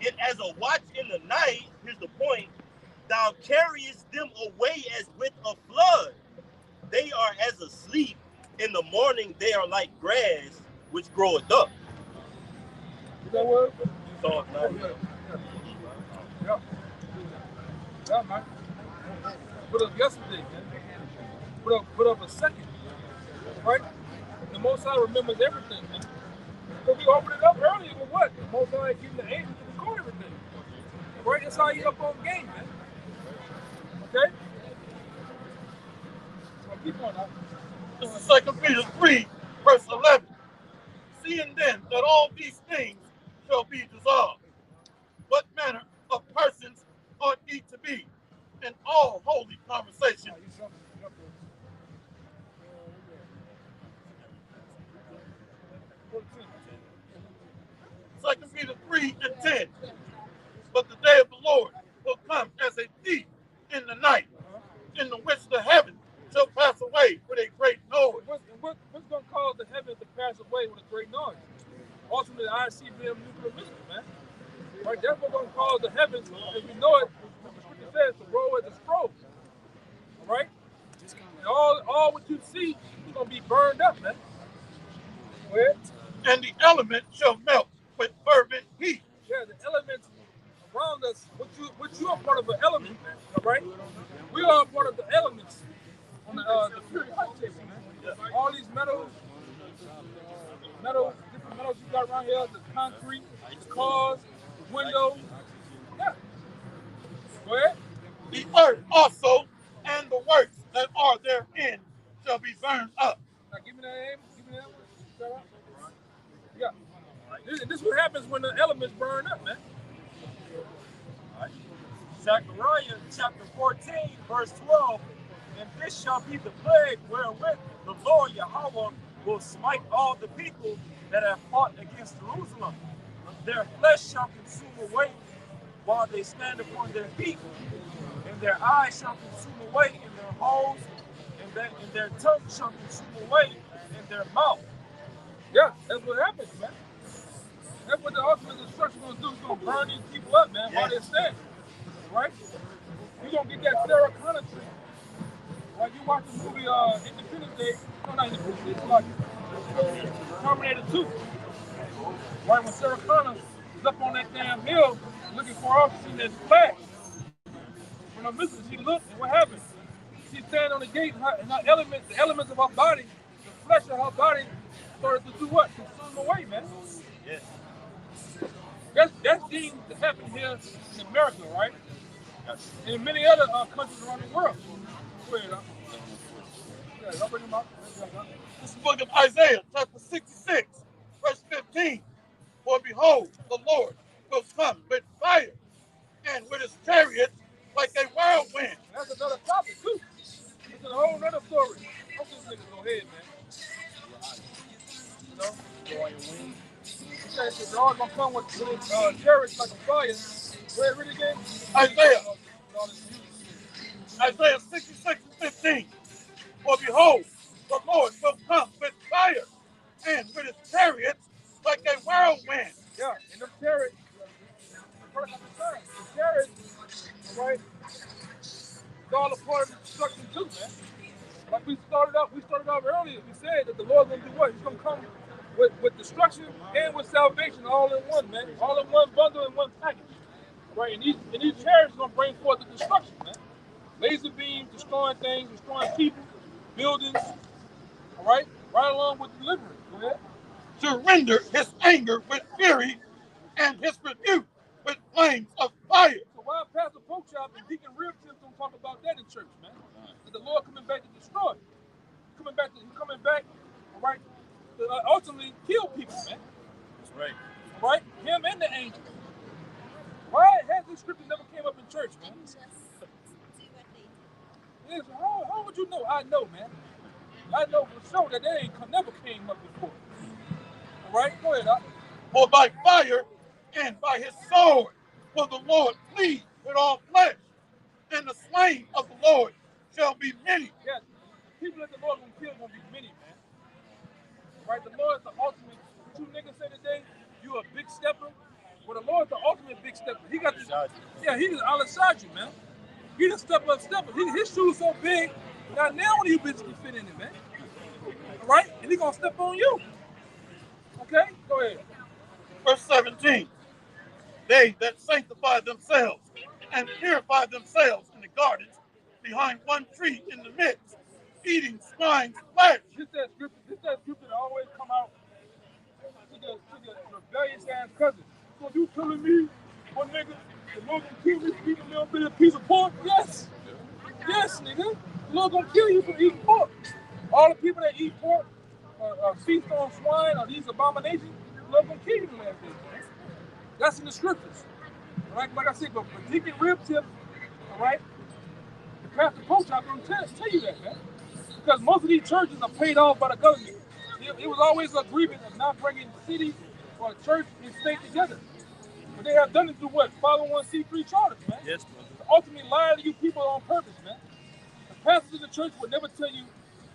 And as a watch in the night, here's the point, thou carriest them away as with a flood. They are as asleep. In the morning they are like grass which groweth up. Is that word? So, Yeah. Yeah, man. Put up yesterday, man. Put up a second, right? The Most High remembers everything, man. So we opened it up earlier with what? The Most High giving the angels to record everything. Right? That's how you up on game, man. Okay? So keep on up. This is 2 Peter 3, verse 11. Seeing then that all these things shall be dissolved, what manner of persons ought ye to be in all holy conversation? Second Peter 3 and 10. But the day of the Lord will come as a thief in the night, in the which the heaven shall pass away with a great noise. What's going to cause the heavens to pass away with a great noise? Ultimately, the ICBM nuclear missile, man. Right? That's what's going to cause the heavens, as we know it, what the scripture says, to roll as a scroll. All right? And all what you see is going to be burned up, man. Go ahead. And the element shall melt with fervent heat. Yeah, the elements around us, what you are part of an element, man. All right? We are part of the elements on the periodic table, man. All these metals, different metals you got around here, the concrete, the cars, the windows. Yeah. Go ahead. The earth also and the works that are therein shall be burned up. Now give me that aim. Give me that one. Is that right? Yeah. This is what happens when the elements burn up, man. Zechariah chapter 14, verse 12. And this shall be the plague wherewith the Lord Yahweh will smite all the people that have fought against Jerusalem. Their flesh shall consume away while they stand upon their feet, and their eyes shall consume away in their holes, and their tongue shall consume away in their mouth. Yeah, that's what happens, man. That's what the ultimate destruction is going to do. It's going to burn these people up, man, while they're standing. Right? You're going to get that Sarah Connor tree. Like you watch the movie Independence Day. No, not Independence Day. It's like Terminator 2. Right when Sarah Connor is up on that damn hill looking for her, she seen that flag. When I'm missing, she looked, and what happened? She standing on the gate, and her elements, the elements of her body, the flesh of her body, started to do what? Consume away, man. Yes. That's deemed to happen here in America, right? Yes. And in many other countries around the world. Go ahead, yeah, y'all bring them up. This is the book of Isaiah, chapter 66, verse 15. For behold, the Lord will come with fire, and with his chariots like a whirlwind. That's another topic, too. It's a whole other story. Hope this nigga go ahead, man. You know? Go on your wings. He said the Lord gonna come with his chariots like a fire. Where read it again? Isaiah 66 and 15. For behold, the Lord will come with fire, and with his chariots like a whirlwind. Yeah, and the chariots, the chariots, right? It's all a part of the destruction too, man. Like we started off earlier. We said that the Lord's gonna do what? He's gonna come with destruction and with salvation all in one, man. All in one bundle in one package. Right? And these chariots are gonna bring forth the destruction, man. Laser beams, destroying things, destroying people, buildings. All right? Right along with deliverance. Go ahead. To render his anger with fury and his rebuke with flames of fire. So why Pastor Porkchop and Deacon Ribtip don't talk about that in church, man? That the Lord coming back to destroy. He's coming back, all right, to ultimately kill people, man. That's right. All right? Him and the angels. Why has this scripture never came up in church, man? Yes, how would you know? I know, man. I know for sure that never came up before. All right? Go ahead, Doc. For by fire and by his sword will the Lord plead with all flesh, and the slain of the Lord shall be many. Yeah, the people that the Lord gonna kill gonna be many, man. Right? The Lord is the ultimate. What you niggas say today, you a big stepper. Well, the Lord is the ultimate big outside you. Yeah, he just outside you, man. He just step. His shoes so big. Now one of you bitches can fit in it, man. All right? And he gonna step on you. Okay? Go ahead. Verse 17. They that sanctify themselves and purify themselves in the gardens behind one tree in the midst, eating swine's flesh. This that scripture that always come out to the rebellious ass cousin. So you telling me, one nigga, the Lord gonna kill me for eating a little bit of piece of pork? Yes. Yes, nigga. The Lord gonna kill you for eating pork. All the people that eat pork or feast on swine or these abominations, the Lord gonna kill you the last day. That's in the scriptures. All right? Like I said, but Deacon Rib Tip, all right, the pastor coach out there tell you that, man. Because most of these churches are paid off by the government. It was always an agreement of not bringing city or church and state together. But they have done it through what? 501c3 charters, man. Yes, brother. Ultimately lying to you people on purpose, man. The pastors in the church would never tell you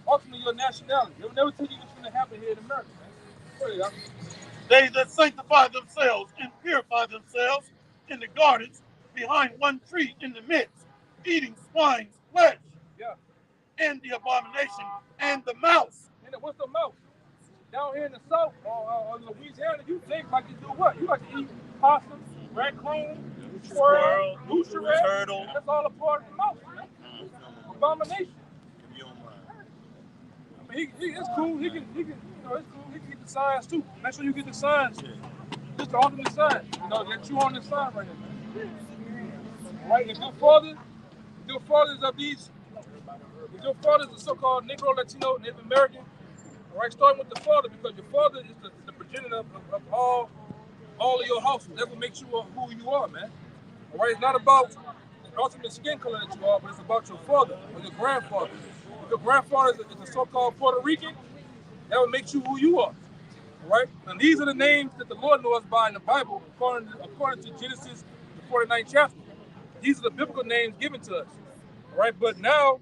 ultimately your nationality. They would never tell you what's going to happen here in America, man. Go ahead, They that sanctify themselves and purify themselves in the gardens behind one tree in the midst, eating swine's flesh. Yeah. And the abomination and the mouse. And what's the mouse? Down here in the South or Louisiana, you think like you do what? You like to eat possum, raccoon, squirrel, rooster rat. Turtle. That's all a part of the mouse, man. Abomination. If you don't mind. I mean, it's cool. He can, it's cool. He can get the signs too. Make sure you get the signs. Just the ultimate sign. That you on this sign right here, man. Right? If your father is of these, if your father is a so-called Negro, Latino, Native American, all right, starting with the father, because your father is the progenitor of all of your household. That will make you who you are, man. All right, it's not about the ultimate skin color that you are, but it's about your father or your grandfather. If your grandfather is a so-called Puerto Rican, that will make you who you are. All right, and these are the names that the Lord knows by in the Bible, according to Genesis, the 49th chapter. These are the biblical names given to us. All right, but now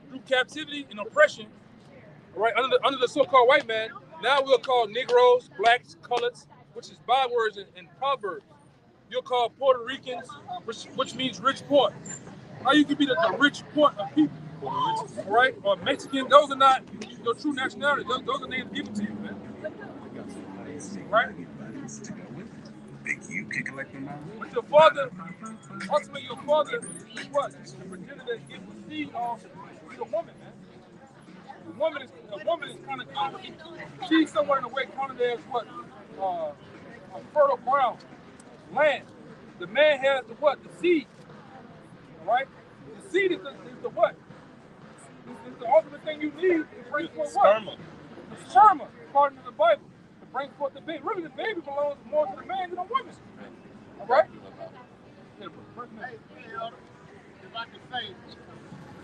through captivity and oppression, all right, under the so-called white man, now we'll call Negroes, blacks, coloreds, which is bywords in Proverbs. You'll call Puerto Ricans, which means rich poor. How you can be the rich poor of people, all right? Or Mexican, those are not your true nationality. Those are names given to you, man. Right? But your father, ultimately your father is what? The progenitor that gives the seed off to the woman, man. The woman is kind of, she's somewhere in the way counted as what? A fertile ground, land. The man has the what? The seed. All right? The seed is the what? It's the ultimate thing you need to bring forth what? The sperma, according to the Bible, to bring forth the baby. Really, the baby belongs more to the man than the woman. All right? Hey, if I could say,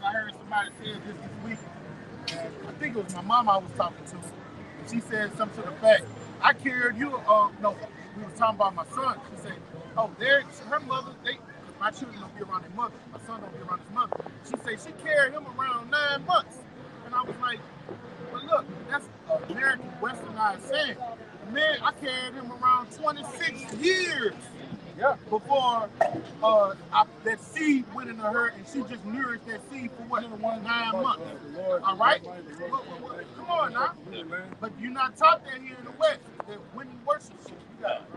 I heard somebody say this week. I think it was my mom I was talking to. She said something to the fact, I carried you, no, we were talking about my son. She said, oh, her mother, my children don't be around their mother. My son don't be around his mother. She said she carried him around 9 months. And I was like, well, look, that's American westernized saying. Man, I carried him around 26 years. Yeah. Before that seed went into her, and she just nourished that seed for what, 9 months. All right? Come on now. But you're not taught that here in the West. That when you worship shit, you got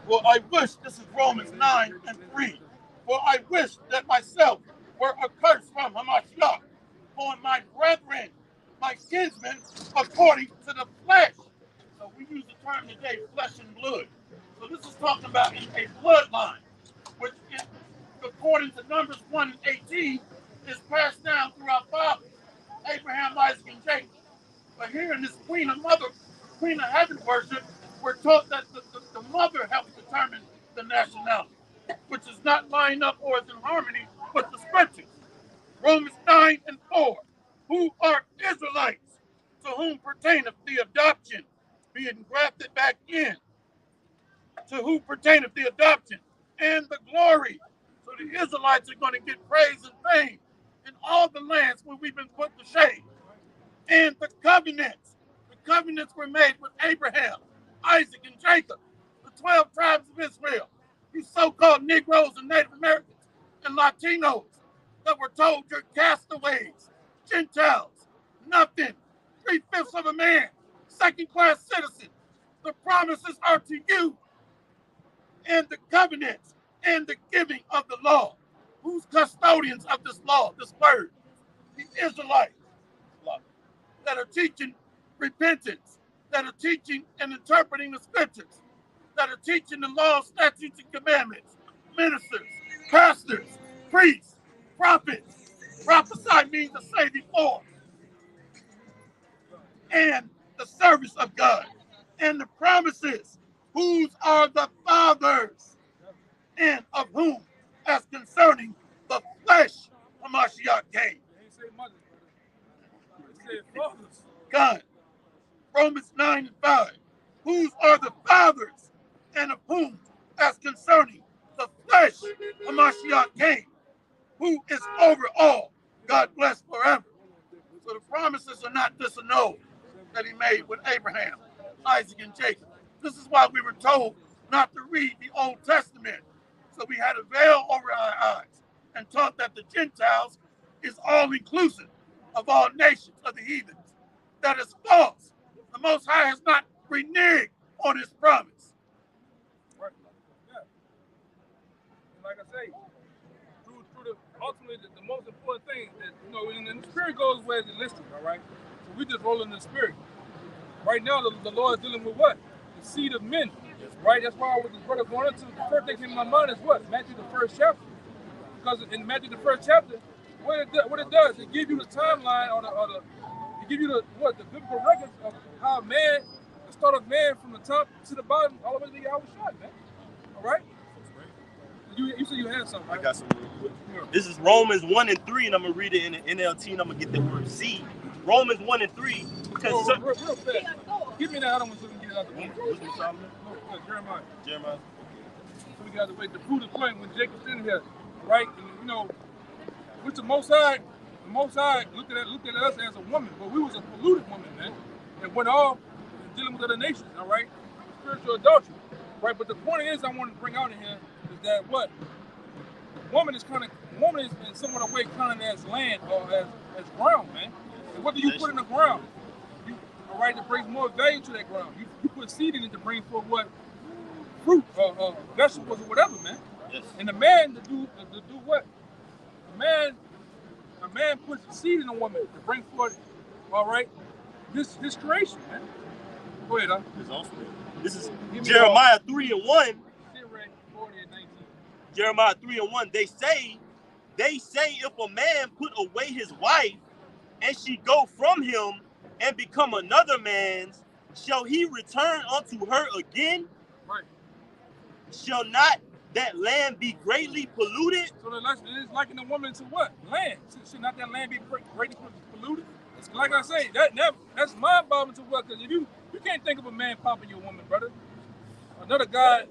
For I wish, this is Romans 9:3. For I wish that myself were accursed from Hamashiach on my brethren, my kinsmen, according to the flesh. So we use the term today, flesh and blood. So this is talking about a bloodline, which is, according to Numbers 1 and 18, is passed down through our fathers, Abraham, Isaac, and Jacob. But here in this Queen of Heaven worship, we're taught that the mother helps determine the nationality, which is not lined up or is in harmony with the scriptures. Romans 9:4. Who are Israelites, to whom pertaineth the adoption, being grafted back in, to whom pertaineth the adoption and the glory. So the Israelites are going to get praise and fame in all the lands where we've been put to shame. And the covenants, covenants were made with Abraham, Isaac, and Jacob, the 12 tribes of Israel. You so-called Negroes and Native Americans and Latinos that were told you're castaways, Gentiles, nothing, 3/5 of a man, second-class citizens. The promises are to you and the covenants and the giving of the law. Who's custodians of this law, this word? The Israelites that are teaching repentance, that are teaching and interpreting the scriptures, that are teaching the law, statutes, and commandments. Ministers, pastors, priests, prophets. Prophesy means to say before. And the service of God. And the promises. Whose are the fathers? And of whom? As concerning the flesh, Hamashiach came. God. Romans 9:5. Whose are the fathers, and of whom, as concerning the flesh, Hamashiach came, who is over all, God bless forever. So the promises are not disannulled that he made with Abraham, Isaac, and Jacob. This is why we were told not to read the Old Testament. So we had a veil over our eyes and taught that the Gentiles is all inclusive of all nations of the heathens. That is false. The Most High has not reneged on his promise. Right. Yeah. And like I say, through ultimately the most important thing that, you know, and the spirit goes where it's listed, all right? So we just roll in the spirit. Right now, the Lord is dealing with what? The seed of men, right? That's why I was brother going into the first thing in my mind is what? Matthew the 1st chapter. Because in Matthew the 1st chapter, what it does, it gives you the timeline it gives you the biblical records of how man, the start of man from the top to the bottom, all the way to Yahushua, man. All right? You said you had something, right? I got something real quick. This is Romans 1:3, and I'm going to read it in the NLT, and I'm going to get the word seed. Romans 1:3. Real fast. Give me that other one so we can get it out the way. What's the No, Jeremiah. Jeremiah. So we got to wait. The fruit of plant when Jacob's in here, right? And, you know, with the Most High looked at us as a woman, but we was a polluted woman, man. And went off dealing with other nations, all right? Spiritual adultery, right? But the point is, I want to bring out in here is that what woman is in somewhat a way kind of as land or as ground, man. And what do you put in the ground? All right, it brings more value to that ground. You put seed in it to bring forth what fruit or vegetables or whatever, man. Yes. And the man to do what? A man puts seed in a woman to bring forth, all right, this creation, man. Go ahead, huh? This is Jeremiah 3:1. Jeremiah 3:1. They say if a man put away his wife and she go from him and become another man's, shall he return unto her again? Right. Shall not that land be greatly polluted? So it's liking the woman to what? Land. Should not that land be greatly polluted? It's like I say, that's mind-boggling to what? Because if you can't think of a man popping your woman, brother. Another guy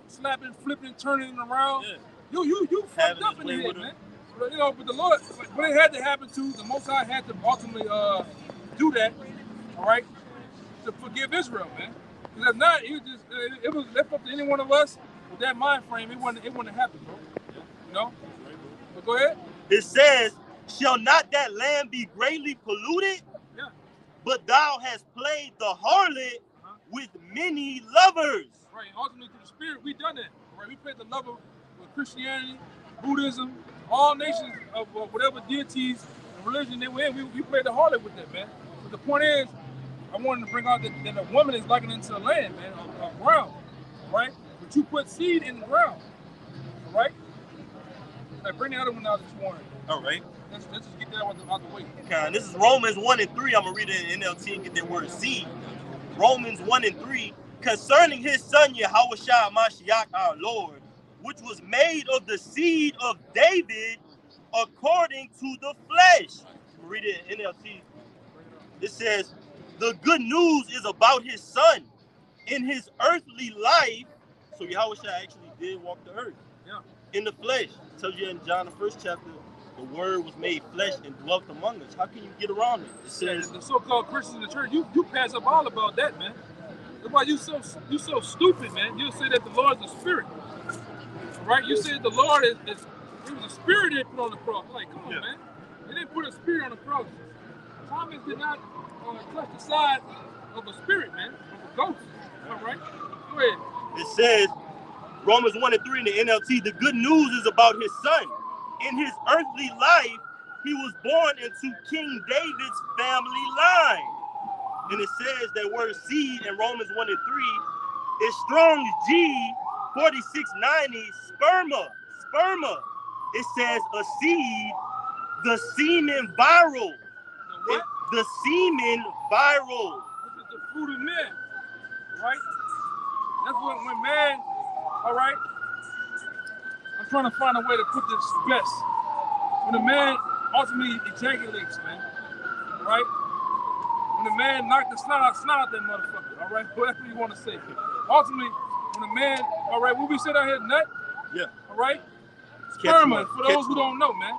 slapping, flipping, turning around. Yeah. You fucked up in the head, man. But, you know, but the Lord, what it had to happen to, the Most High had to ultimately do that, all right, to forgive Israel, man. Because if not, it was left up to any one of us with that mind frame. It wouldn't have happened, bro. You know. But go ahead. It says, "Shall not that land be greatly polluted? Yeah. But thou hast played the harlot with many lovers." Right. Ultimately, through the Spirit, we done that. Right. We played the lover with Christianity, Buddhism, all nations of whatever deities and religion they were in. We played the harlot with that, man. But the point is, I wanted to bring out that a woman is likened into the land, man, of ground, right? But you put seed in the ground, right? Like, bring the other one out that you wanted. All right. Let's just get that out the way. Okay, and this is Romans 1:3. I'm going to read it in NLT and get that word seed. Romans 1:3. Concerning his son, Yahushua Mashiach, our Lord, which was made of the seed of David according to the flesh. Read it in NLT. It says, the good news is about his son. In his earthly life, so Yahushua actually did walk the earth. Yeah. In the flesh. It tells you in John the 1st chapter, the word was made flesh and dwelt among us. How can you get around it? It says the so-called Christians in the church, you pass up all about that, man. That's why you so stupid, man. You say that the Lord is a spirit, right? You said the Lord is he was a spirit they put on the cross. Like, come on, man. They didn't put a spirit on the cross. Thomas did not touch the side of a spirit, man, of a ghost. All right? Go ahead. it says Romans 1 and 3 in the NLT, the good news is about his son. In his earthly life, he was born into King David's family line. And it says that word seed in Romans 1 and 3 is Strong's G 4690 sperma. It says a seed, the semen viral. What? The semen viral. This is the fruit of man, right? That's when man, all right? I'm trying to find a way to put this best. When a man ultimately ejaculates, man, right? When a man knocked the snot out that motherfucker, all right? Whatever you want to say. Ultimately, when a man, all right, what we said out here, nut? Yeah. All right? Sperma, for those who don't know, man.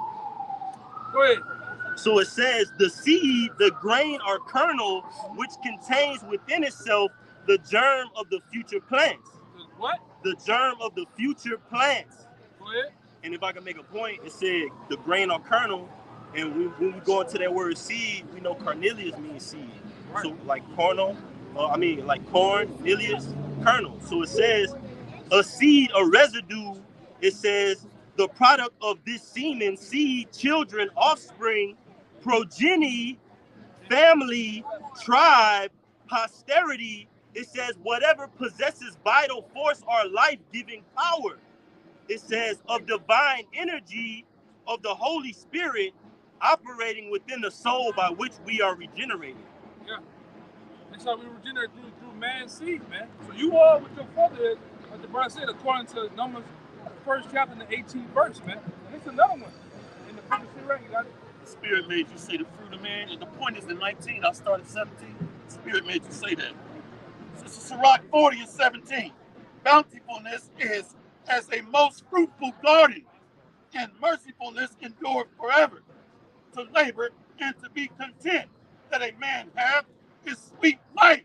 Go ahead. So it says the seed, the grain or kernel, which contains within itself the germ of the future plants. The what? The germ of the future plants. Go ahead. And if I can make a point, it said the grain or kernel, and when we go into that word seed, we know Cornelius means seed. Right. So like like Cornelius, kernel. So it says a seed, a residue, it says the product of this semen, seed, children, offspring, progeny, family, tribe, posterity. It says whatever possesses vital force or life-giving power. It says of divine energy of the Holy Spirit operating within the soul by which we are regenerated. Yeah. That's how we regenerate through man's seed, man. So you are what your father is, like the brother said, according to Numbers, the 1st chapter and the 18th verse, man. And it's another one. In the 50th right, you got it. The Spirit made you say the fruit of man. And the point is in 19, I started 17. The Spirit made you say that. This is Sirach 40 and 17. Bountifulness is as a most fruitful garden, and mercifulness endureth forever. To labor and to be content that a man have is sweet life,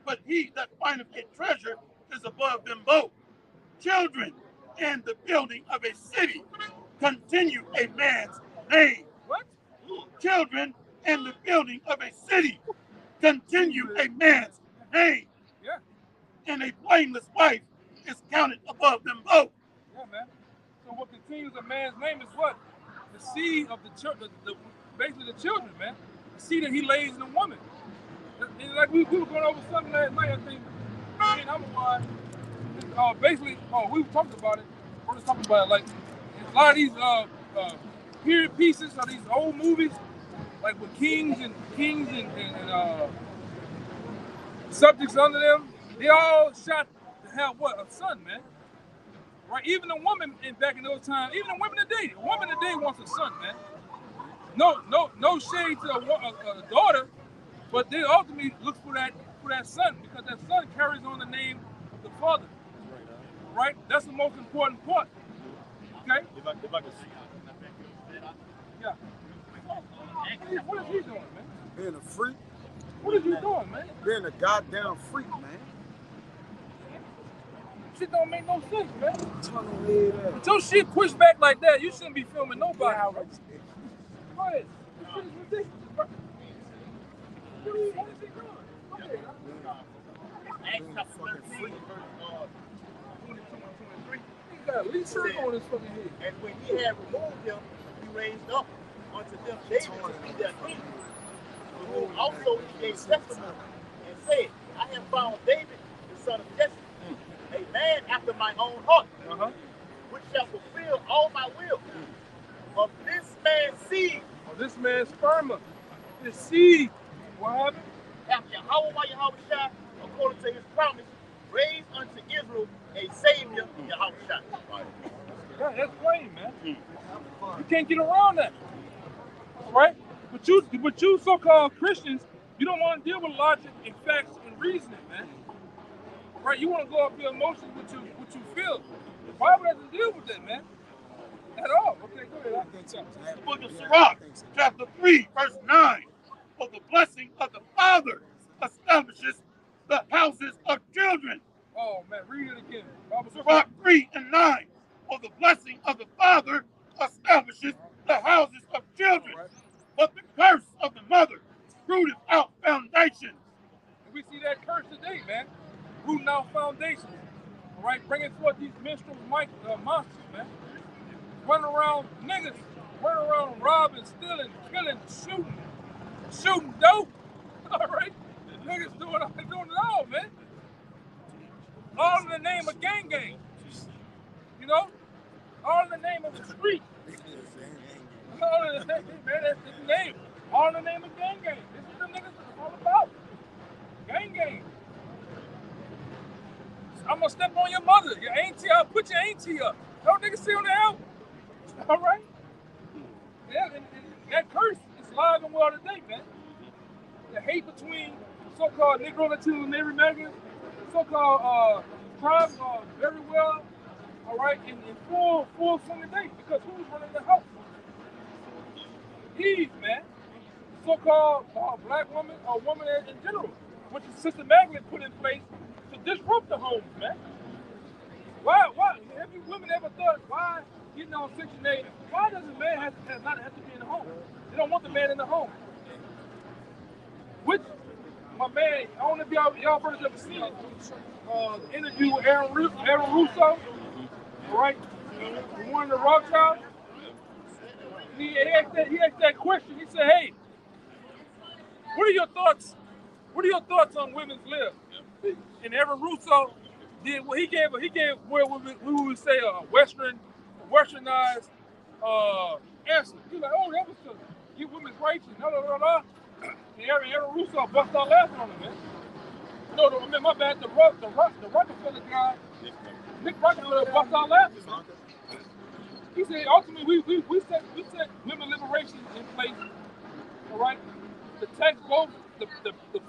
but he that findeth a treasure is above them both. Children and the building of a city continue a man's name. What? Children and the building of a city continue a man's name. Yeah. And a blameless wife is counted above them both. Yeah, man. So what continues a man's name is what? The seed of the church, basically the children, man. The seed that he lays in a woman. And like we were going over something last night, I think, me and Amawai, basically, we were talking about it. We're just talking about it, like, a lot of these period pieces or these old movies, like with kings and subjects under them, they all shot to have what? A son, man. Right? Even a woman back in those times, even a woman today wants a son, man. No shade to a daughter, but they ultimately look for that son because that son carries on the name of the father. Right? That's the most important part. Okay? If I can see. Yeah. What is he doing, man? Being a freak. What is you doing, man? Being a goddamn freak, man. Shit don't make no sense, man. Tunnel head ass. With your shit pushed back like that, you shouldn't be filming nobody. Go ahead. This shit is ridiculous, bro. What is he doing? Go ahead. Being a fucking freak. He got a leaf circle on his fucking head. And when he had removed him, he raised up unto them David to be their king. Who also he gave testimony and said, I have found David, the son of Jesse, a man after my own heart, which shall fulfill all my will. Of this man's seed, of this man's sperma, his seed, what happened? After Yahweh, according to his promise, raised unto Israel a Savior, Yahushua. Yeah, that's plain, man. You can't get around that, right? But you so-called Christians, you don't want to deal with logic and facts and reasoning, man. Right? You want to go off your emotions, what you feel. The Bible doesn't deal with that, man. At all. Okay, go ahead. The book of Sirach, chapter 3, verse 9. For the blessing of the father establishes the houses of children. Oh, man, read it again. Sirach 3 and 9. For the blessing of the father establishes the houses of children. But the curse of the mother rooteth out foundations. And we see that curse today, man. Rooting out foundations. All right, bringing forth these minstrel monsters, man. Running around niggas, running around robbing, stealing, killing, shooting dope. All right, niggas doing it all, man. All in the name of gang. You know, all in the name of the street. All in the name, man, that's the name. All in the name of gang. This is what the niggas are all about. Gang. I'm gonna step on your mother, your auntie. I'll put your auntie up. Don't niggas see on the album. All right? Yeah, and that curse is live and well today, man. The hate between so-called Negro, Latino, and Native Americans, so-called tribes are very well, all right, in full swing today, because who's running the house? Eve, man. So-called black woman or woman in general, which is systematically put in place to disrupt the homes, man. Why? Have you women ever thought, why, getting on Section 8, why does a man not have to be in the home? They don't want the man in the home. Which, my man, I don't know if y'all brothers ever seen it, the interview with Aaron Russo, all right? One of the Rothschilds. He asked that question. He said, hey, what are your thoughts on women's lib? And Aaron Russo did what he gave where we would say a westernized answer. He was like, oh, that was to give women's rights and blah, blah, blah. And Aaron Russo busted out laughing on him, man. No, I mean, my bad, the Rockefeller guy, Nick Rockefeller busted out laughing, man. He said, ultimately, we set women liberation in place, all right, to tax both the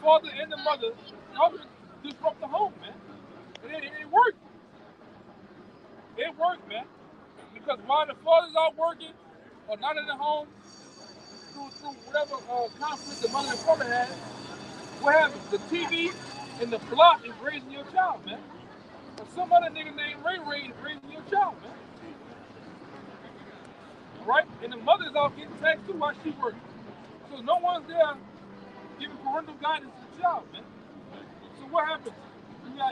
father and the mother, and ultimately disrupt the home, man. And it worked. It worked, man. Because while the father's out working or not in the home, through whatever conflict the mother and father had, what happens? The TV and the block is raising your child, man. Or some other nigga named Ray is raising your child, man. All right? And the mother's out getting taxed too while she working. So no one's there giving parental guidance to the child, man. So what happens?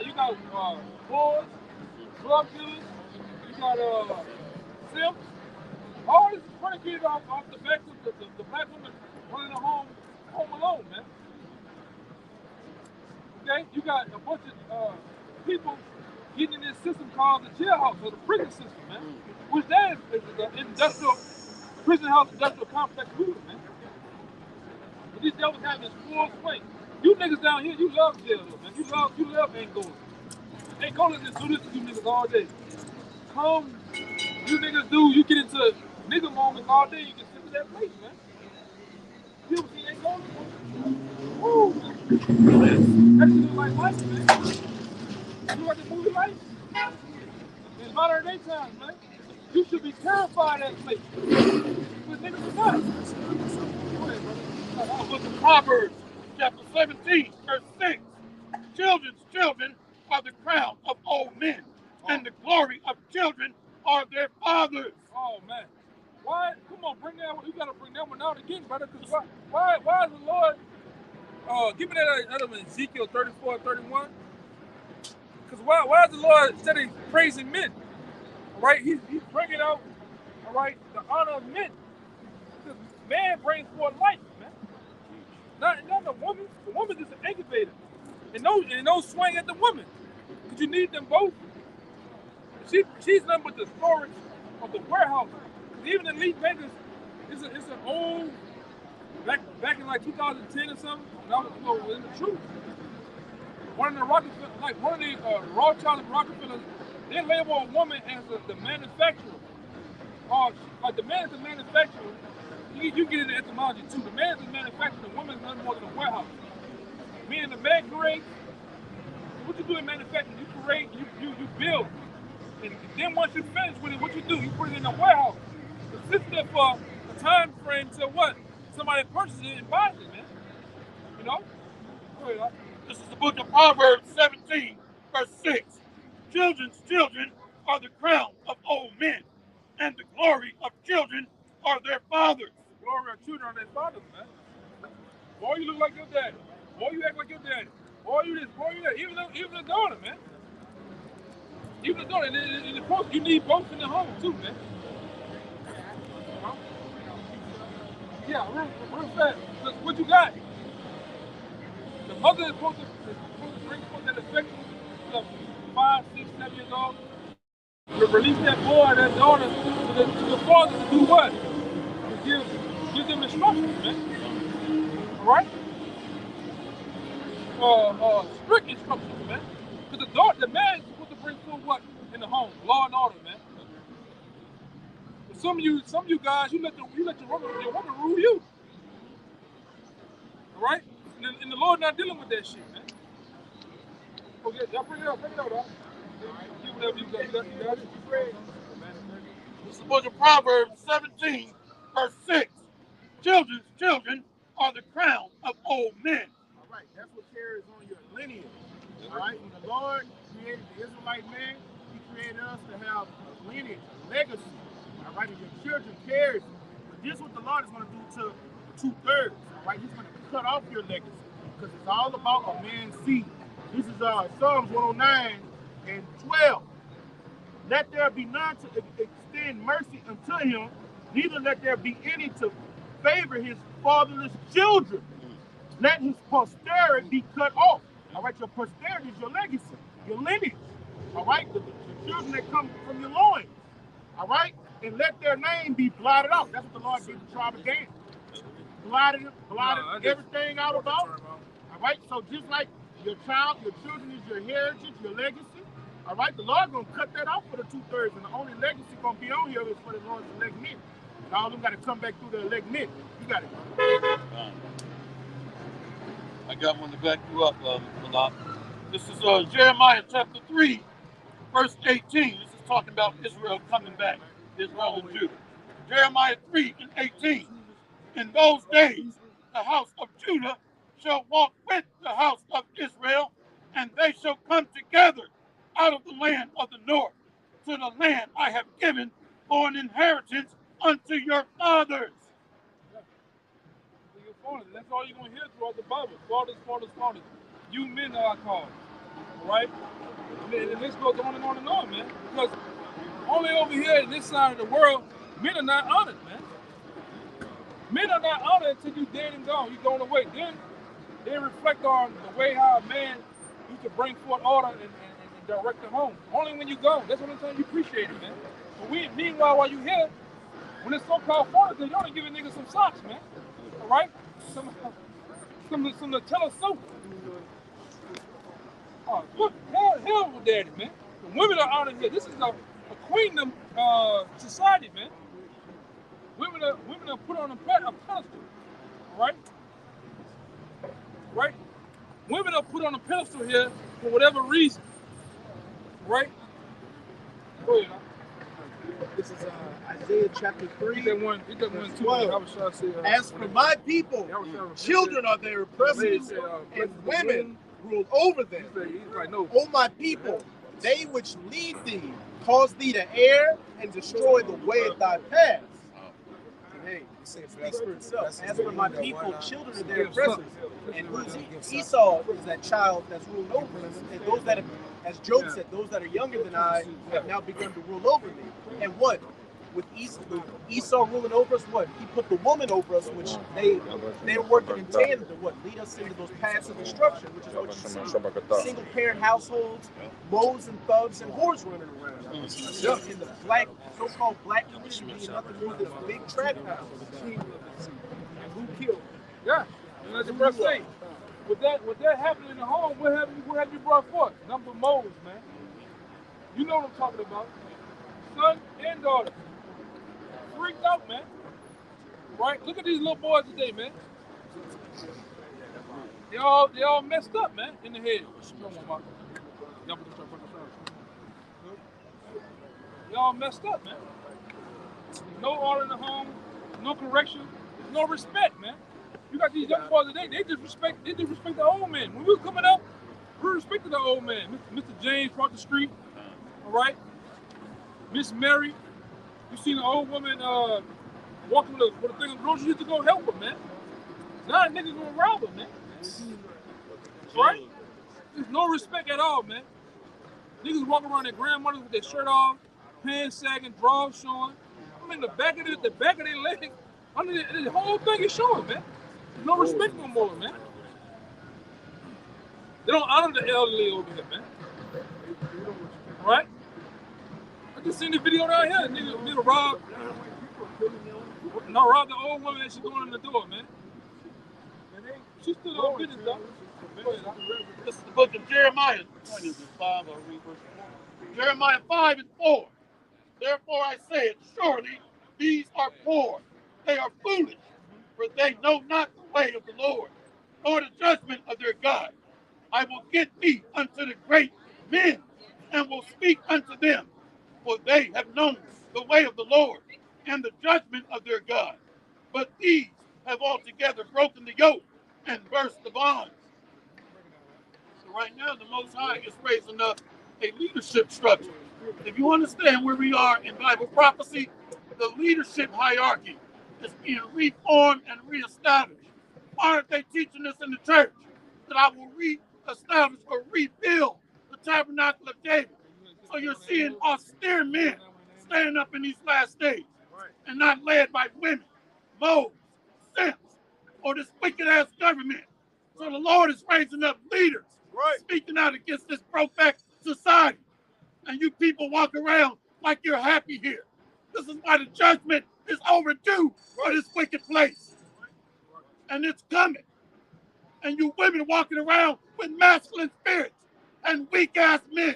You got whores, drug dealers, you got simps. All this is predicated off the backs of the black woman running the home alone, man. Okay? You got a bunch of people getting in this system called the jailhouse or the prison system, man. Which that is the prison house industrial complex movement, man. But these devils have this full swing. You niggas down here, you love jail, man. You love Angola. Angola just do this to you niggas all day. Come, you niggas you get into nigga moments all day, you get sick of that place, man. You ever seen Angola? Woo! That shit look like life, man. You like the movie Life? In modern day times, man. You should be terrified of that place. But niggas are not. Go ahead, brother. The book of Proverbs, chapter 17, verse 6. Children are the crown of old men, and the glory of children are their fathers. Oh, man. Why? Come on, you got to bring that one out again, brother, because why is the Lord, give me that out of Ezekiel 34, 31. Because why is the Lord, instead of praising men, all right, he's bringing out, all right, the honor of men. Because man brings forth life, man. Not the woman. The woman is an incubator. And no swing at the woman. Because you need them both. She's nothing but the storage of the warehouse. Even Elite Vegas is an old, back in like 2010 or something, when I was in the truth. One of the Rothschild and Rockefellers, they label a woman as the manufacturer. Like the man is the manufacturer. You get into etymology too. The man is the manufacturer, the woman is nothing more than a warehouse. Meaning the man creates. What you do in manufacturing, you create, you build. And then once you finish with it, what you do? You put it in a warehouse. sits there for a time frame till what? Somebody purchases it and buys it, man. You know? Go ahead, This is the book of Proverbs 17, verse 6. Children's children are the crown of old men, and the glory of children are their fathers. the glory of children are their fathers, man. Boy, you look like your daddy. Boy, you act like your daddy. Boy, you this, boy, you that. Even the daughter, man. Even the daughter. And of course, you need both in the home, too, man. Huh? Yeah, real fast. Because what you got? The mother is supposed to bring forth that affection to 5, 6, 7 years old. To release that boy or that daughter to the father to do what? To give them instructions, man. All right? Strict instructions, man. Because the man is supposed to bring forth what in the home? Law and order, man. But some of you guys, you let your woman rule you. All right? And the Lord not dealing with that shit, man. Okay, y'all bring it up, dog. Give whatever you got. You got it? This is the book of Proverbs 17, verse 6. Children's children are the crown of old men. All right, that's what carries on your lineage. All right, when the Lord created the Israelite man, he created us to have a lineage, a legacy. All right, and your children carry. But this is what the Lord is going to do to the 2/3. All right, he's going to cut off your legacy because it's all about a man's seed. This is Psalms 109 and 12. Let there be none to extend mercy unto him, neither let there be any to favor his fatherless children. Let his posterity be cut off. All right, your posterity is your legacy, your lineage. All right, the children that come from your loins. All right, and let their name be blotted out. That's what the Lord did to the tribe of Dan. Blotted everything out about it. All right, so just like your children is your heritage, your legacy. All right, the Lord gonna cut that off for the 2/3, and the only legacy gonna be on here is for the Lord's elect men. And all of them got to come back through the elect men. You got it. I got one to back you up, Malak. This is Jeremiah chapter 3, verse 18. This is talking about Israel coming back, Israel and Judah. Jeremiah 3 and 18. In those days, the house of Judah shall walk with the house of Israel, and they shall come together out of the land of the north to the land I have given for an inheritance unto your fathers. That's all you're going to hear throughout the Bible. Fathers. You men are called. All right? And this goes on and on and on, man. Because only over here in this side of the world, men are not honored, man. Men are not honored until you're dead and gone. You're going away. Then they reflect on the way how a man used to bring forth order and direct the home. Only when you go. That's what I'm telling you. Appreciate it, man. But meanwhile, while you're here, when it's so-called fathers, you only give a nigga some socks, man. All right? Some Nutella soap. Oh, what hell with daddy, man. The women are honored here. This is a queendom society, man. Women are put on a pedestal. All right? Right? Women are put on a pedestal here for whatever reason. Right? Go ahead, This is Isaiah chapter 3. Get that one 12. I was trying to say, As for my people, children are their oppressors, and women rule over them. He's like, no. O my people, they which lead thee cause thee to err and destroy the way of thy paths. Hey, it speaks for itself. As for my people, children are their oppressors. And Esau is that child that's ruled over us. And those that have, as Job said, those that are younger than I have now begun to rule over me. And what? With Esau ruling over us, what? He put the woman over us, which they're working in tandem to what? Lead us into those paths of destruction, which is what you see. Single parent households, moles and thugs and whores running around. In the so-called black community being nothing more than a big trap house. And who killed? Yeah. And as the verse say, with that happening in the home, what have you brought forth? Number of moles, man. You know what I'm talking about. Son and daughter. Freaked out, man. Right? Look at these little boys today, man. They all messed up, man, in the head. They all messed up, man. no order in the home, no correction, no respect, man. You got these young boys today, they disrespect the old man. When we was coming up, we respected the old man. Mr. James crossed the street, all right? Miss Mary, you seen an old woman walking with a thing of groceries, you used to go help her, man. Now a nigga gonna rob her, man. Right? There's no respect at all, man. Niggas walking around their grandmothers with their shirt off, pants sagging, drawers showing. I mean, the back of their leg, under the whole thing is showing, man. There's no respect no more, man. They don't honor the elderly over here, man. Right? I just seen the video down here. Nigga robbed the old woman and she going in the door, man. She stood on business, though. This is the book of Jeremiah. Jeremiah 5:4. Therefore I say it, surely these are poor. They are foolish, for they know not the way of the Lord, nor the judgment of their God. I will get thee unto the great men, and will speak unto them, for they have known the way of the Lord, and the judgment of their God. But these have altogether broken the yoke, and burst the bonds. So right now, the Most High is raising up a leadership structure. If you understand where we are in Bible prophecy, the leadership hierarchy is being reformed and reestablished. Why aren't they teaching this in the church? That I will reestablish or rebuild the tabernacle of David. So you're seeing austere men standing up in these last days and not led by women, moles, simps, or this wicked-ass government. So the Lord is raising up leaders, speaking out against this pro-fact society. And you people walk around like you're happy here. This is why the judgment is overdue for this wicked place. And it's coming. And you women walking around with masculine spirits and weak-ass men.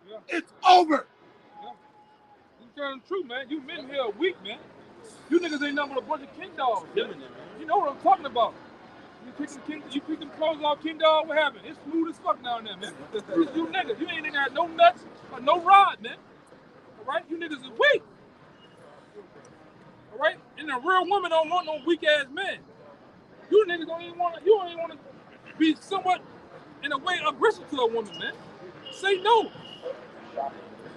Yeah. It's over. Yeah. You telling the truth, man. You men here are weak, man. You niggas ain't nothing but a bunch of king dogs. You know what I'm talking about. You pick them clothes off king dog, what happened? It's smooth as fuck down there, man. You niggas, you ain't got no nuts or no rod, man. All right? You niggas is weak. All right? And a real woman don't want no weak-ass man. You niggas don't even want to be somewhat, in a way, aggressive to a woman, man. Say no.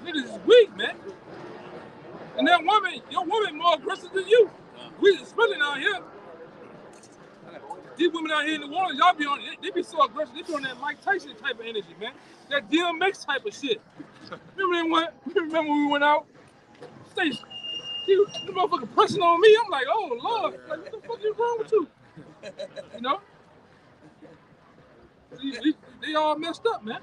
Niggas is weak, man. And that woman, your woman more aggressive than you. We especially out here. These women out here in the world, y'all be on it. They be so aggressive. They be on that Mike Tyson type of energy, man. That DMX type of shit. Remember when we went out? The motherfucker pressing on me. I'm like, oh Lord, like, what the fuck is wrong with you? You know? They all messed up, man.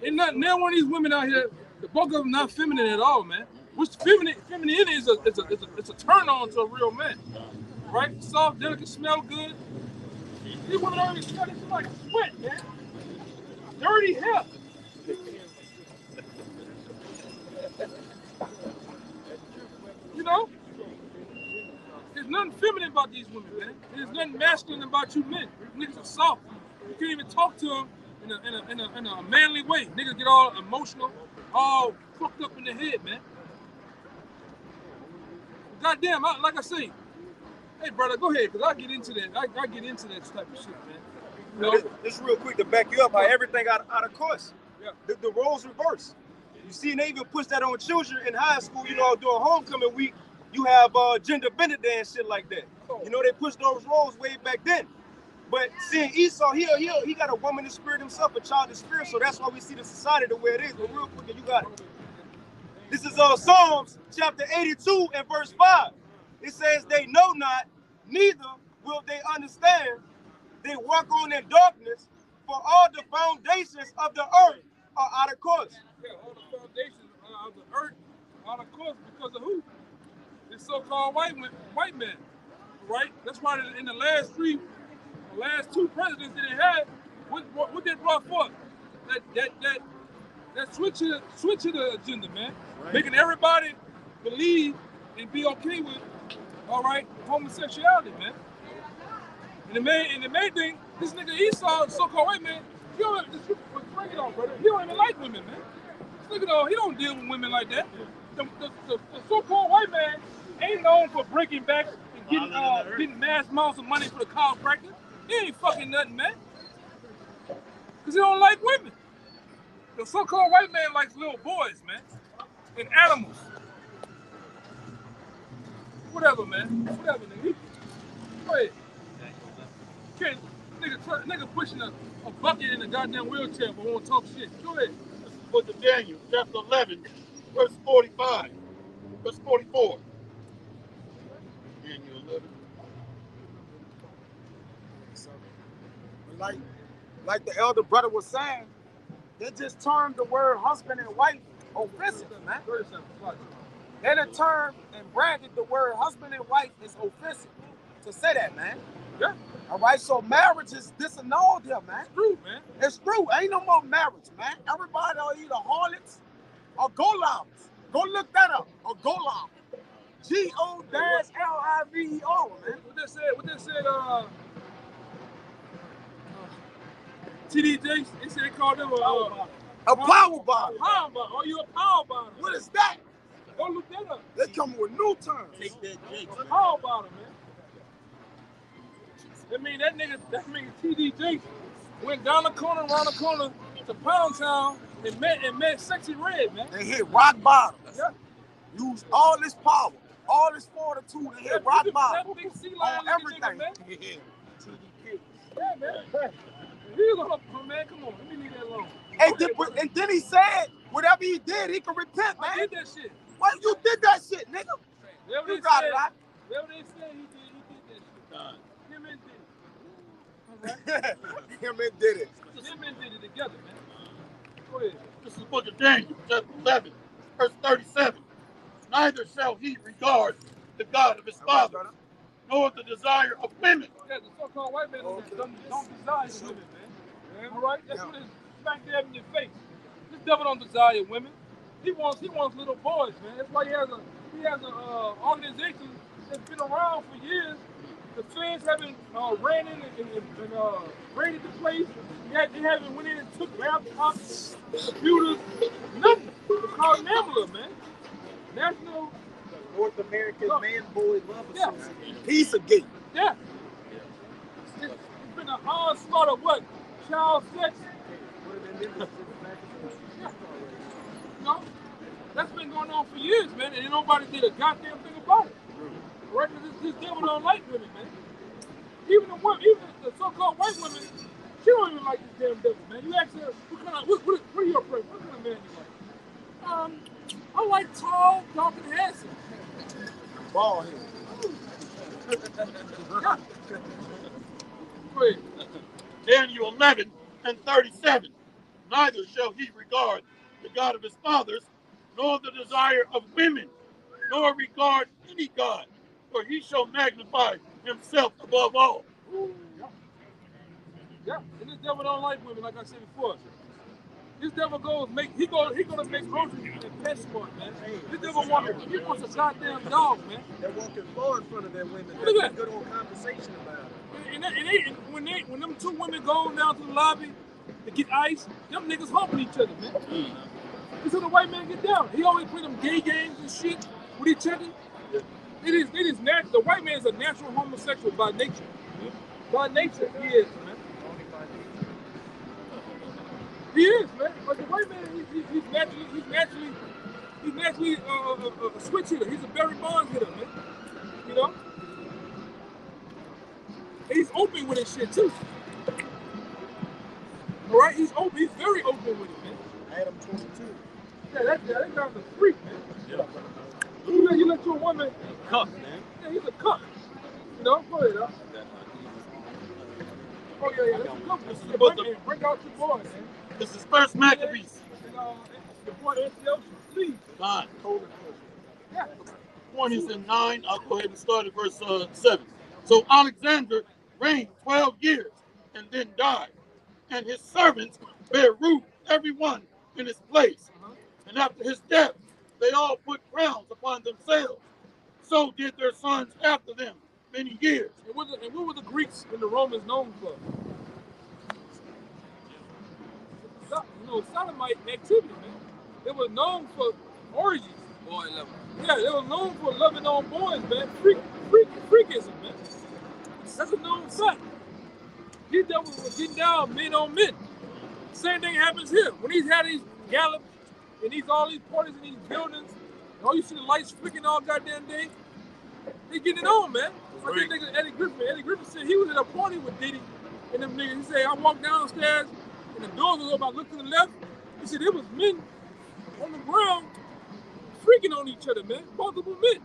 Ain't nothing. Now one of these women out here, the bulk of them not feminine at all, man. Which femininity is a turn on to a real man. Right? Soft, delicate, smell good. These women already smell it like sweat, man. Dirty hair. You know? There's nothing feminine about these women, man. There's nothing masculine about you men. Niggas are soft. You can't even talk to them in a manly way. Niggas get all emotional, all fucked up in the head, man. Goddamn, like I say, hey brother, go ahead, because I get into that. I get into that type of shit, man. You know? This real quick to back you up, how everything out of course. Yeah. The roles reverse. You see, and they even push that on children in high school, you know, during homecoming week, you have gender bended day and shit like that. You know, they pushed those roles way back then. But seeing Esau, he got a woman's spirit himself, a childish spirit, so that's why we see the society the way it is. But real quick, you got it. This is Psalms chapter 82 and verse 5. It says, they know not, neither will they understand. They walk on in darkness, for all the foundations of the earth are out of course. Yeah, all the foundations of the earth are out of course because of who? This so-called white man, right? That's why in the last two presidents that they had, what they brought forth? That switch to the agenda, man. Right. Making everybody believe and be okay with, all right, homosexuality, man. And the main thing, this nigga Esau, so-called white man, he don't, bring it on, brother. He don't even like women, man. This nigga, he don't deal with women like that. the so-called white man ain't known for breaking back and getting mass amounts of money for the chiropractor. He ain't fucking nothing, man. Because he don't like women. The so-called white man likes little boys, man. And animals. Whatever, man. Whatever, nigga. Go ahead. Okay, nigga pushing a bucket in a goddamn wheelchair but won't talk shit. Go ahead. This is the book of Daniel, chapter 11, verse 45, verse 44. Daniel 11. Like the elder brother was saying, they just turned the word husband and wife offensive, man. They done turned and branded the word husband and wife as offensive to say that, man. Yeah. All right, so marriage is disannulled here, man. It's true, man. It's true. Ain't no more marriage, man. Everybody are either harlots or golabs. Go look that up. Or golab. G-O-L-I-V-E-R, man. What they said, TD Jakes, they said they called them a power bottle. Power bottle. Oh, you a power bottle. What is that? Go look that up. They coming with new terms. Take that, Jake. A power bottle, man. That mean TD Jakes went down the corner, around the corner to Pound Town and met Sexy Red, man. They hit rock bottom. Yeah. Use all this power, all this fortitude, and hit rock bottom That big sea lion on everything. nigga, man. TDK. Yeah, man. You gonna, man, come on, let me leave that alone. And then he said, whatever he did, he can repent, man. I did that shit. Well, you did that shit, nigga. Whatever You they got said, it, right? whatever they said, he did that shit. Him and did it. All right? Him and did it. Him and did it together, man. Go ahead. This is the book of Daniel, chapter 11, verse 37. Neither shall he regard the God of his father, nor the desire of women. Yeah, the so-called white man don't desire women, man. All right? That's what it's smack dab in your face. This devil don't desire women. He wants little boys, man. That's why he has an organization that's been around for years. The feds haven't ran in and raided the place. They haven't went in and took laptops, computers, nothing. It's called NAMBLA, man. National North American Man Boy Love Association. Piece of gate. Yeah. It's been an onslaught of what? Child sex? Yeah. No. That's been going on for years, man, and nobody did a goddamn thing about it. Right? This devil don't like women, man. Even the so-called white women, she don't even like this damn devil, man. You ask her, what are your preference? What kind of man you like? I like tall, dark, and handsome. Ball head. Wait. Daniel 11 and 37. Neither shall he regard the God of his fathers, nor the desire of women, nor regard any God, for he shall magnify himself above all. Yeah, and this devil don't like women, like I said before. This devil gonna make groceries and PetSmart, man. This devil wants a goddamn dog, man. They're walking floor in front of their women. Look at that. Good on conversation about it. And when them two women go down to the lobby to get ice, them niggas humping each other, man. This is the white man get down. He always play them gay games and shit with each other. It is natural. The white man is a natural homosexual by nature. By nature, he is, man. He is, man. But the white man, he's naturally a switch hitter. He's a Barry Bonds hitter, man. You know? And he's open with his shit too. All right, he's open. He's very open with it, man. Adam 22. Yeah, that guy's a freak, man. Yeah. You let your woman Cuck, man. Yeah, he's a cuck. You know, go ahead, huh? Oh yeah, that's a cuck. Man. Bring out your boy, man. This is First Maccabees. The boy Antiochus, please. 9. Yeah. Point is in 9. I'll go ahead and start at verse 7. So Alexander reigned 12 years and then died, and his servants bare rule, every one in his place. And after his death, they all put crowns upon themselves. So did their sons after them many years. And what were the Greeks and the Romans known for? Sodomite activity, man. They were known for orgies. Boy level. Yeah, they were known for loving on boys, man. Freakism, man. That's a known fact. These devils were getting down men on men. Same thing happens here. When he's had these gallops and all these parties in these buildings, and all you see the lights flicking all goddamn day, they getting it on, man. Like that nigga Eddie Griffin. Eddie Griffin said he was at a party with Diddy and them niggas. He said, I walked downstairs and the doors was open. I looked to the left. He said, there was men on the ground freaking on each other, man. Multiple men.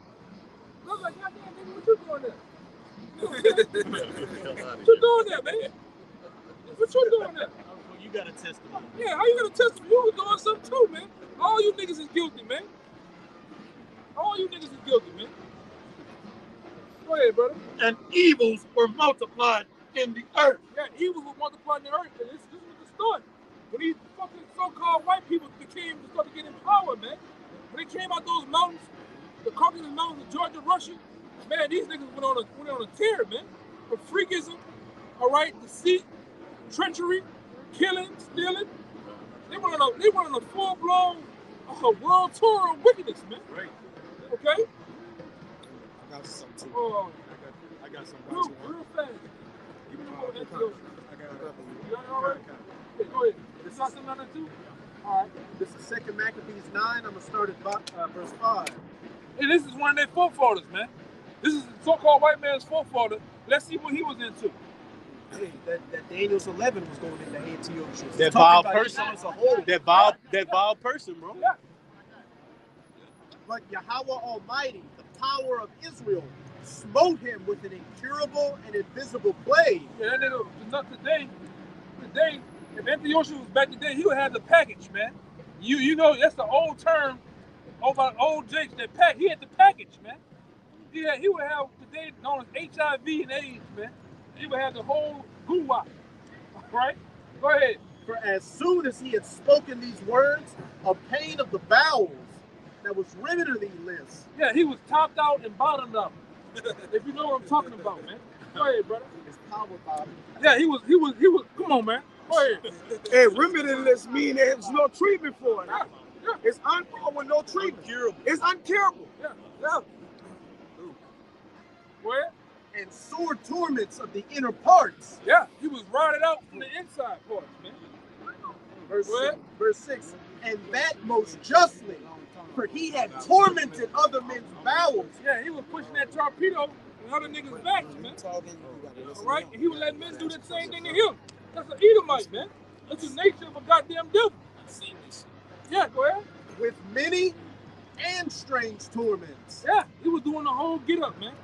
I was like, goddamn, nigga, what you doing there? What you doing there, man? What you doing there? You got a testimony. Yeah, how you gonna test me? You was doing something too, man. All you niggas is guilty, man. All you niggas is guilty, man. Go ahead, brother. And evils were multiplied in the earth. Yeah, evils were multiplied in the earth. This was the start. When these fucking so-called white people started getting power, man. When they came out those mountains, the Caucasus Mountains of Georgia, Russia, man, these niggas went on a tear, man. For freakism, all right, deceit, treachery, killing, stealing. They went on a full-blown world tour of wickedness, man. Right. Okay? I got something too. Oh, I got something real too. fast. Even though I got it. you got it all right? Okay, go ahead. You got something on that too? All right. This is 2 Maccabees 9. I'm going to start at verse 5. And this is one of their forefathers, man. This is the so-called white man's forefather. Let's see what he was into. Hey, that Daniel's 11 was going into Antiochus. That vile Talking about person. Israel as a whole. That vile person, bro. Yeah. But Yahweh Almighty, the power of Israel, smote him with an incurable and invisible plague. Yeah, that nigga was not today, if Antiochus was back today, he would have the package, man. You know, that's the old term over old Jakes, that pack. He had the package, man. He would have today known as HIV and AIDS, man. He would have the whole goo-wop, right? Go ahead. For as soon as he had spoken these words, a pain of the bowels that was riveted these lips. Yeah, he was topped out and bottomed up. If you know what I'm talking about, man. Go ahead, brother. His power body. Yeah, he was, come on, man. Go ahead. Hey, remitted mean there's no treatment for it. Yeah, yeah. It's with no treatment. Incurable. It's uncurable. Yeah. Yeah. Where? And sore torments of the inner parts. Yeah, he was rotted out from the inside parts, man. Verse 6. And that most justly, for he had tormented other men's bowels. Yeah, he was pushing that torpedo in other niggas' backs, man. All right? And he would let men do the same thing to him. That's an Edomite, man. That's the nature of a goddamn devil. Yeah, go ahead. With many and strange torments. Yeah, he was doing the whole get up, man.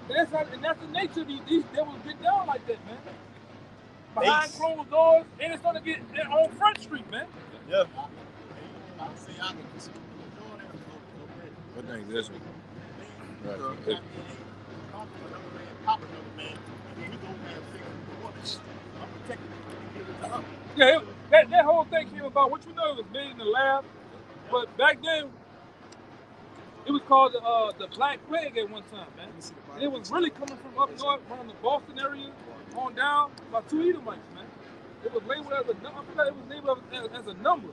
And that's the nature of these devils get down like that, man. Behind closed doors, and it's gonna get on Front Street, man. Yeah. What thing is this one? Yeah, that whole thing came about. What you know, it was made in the lab, but back then it was called the Black Plague at one time, man. And it was really coming from up north, around the Boston area, on down, by 2 Edomites, man. It was labeled as a number.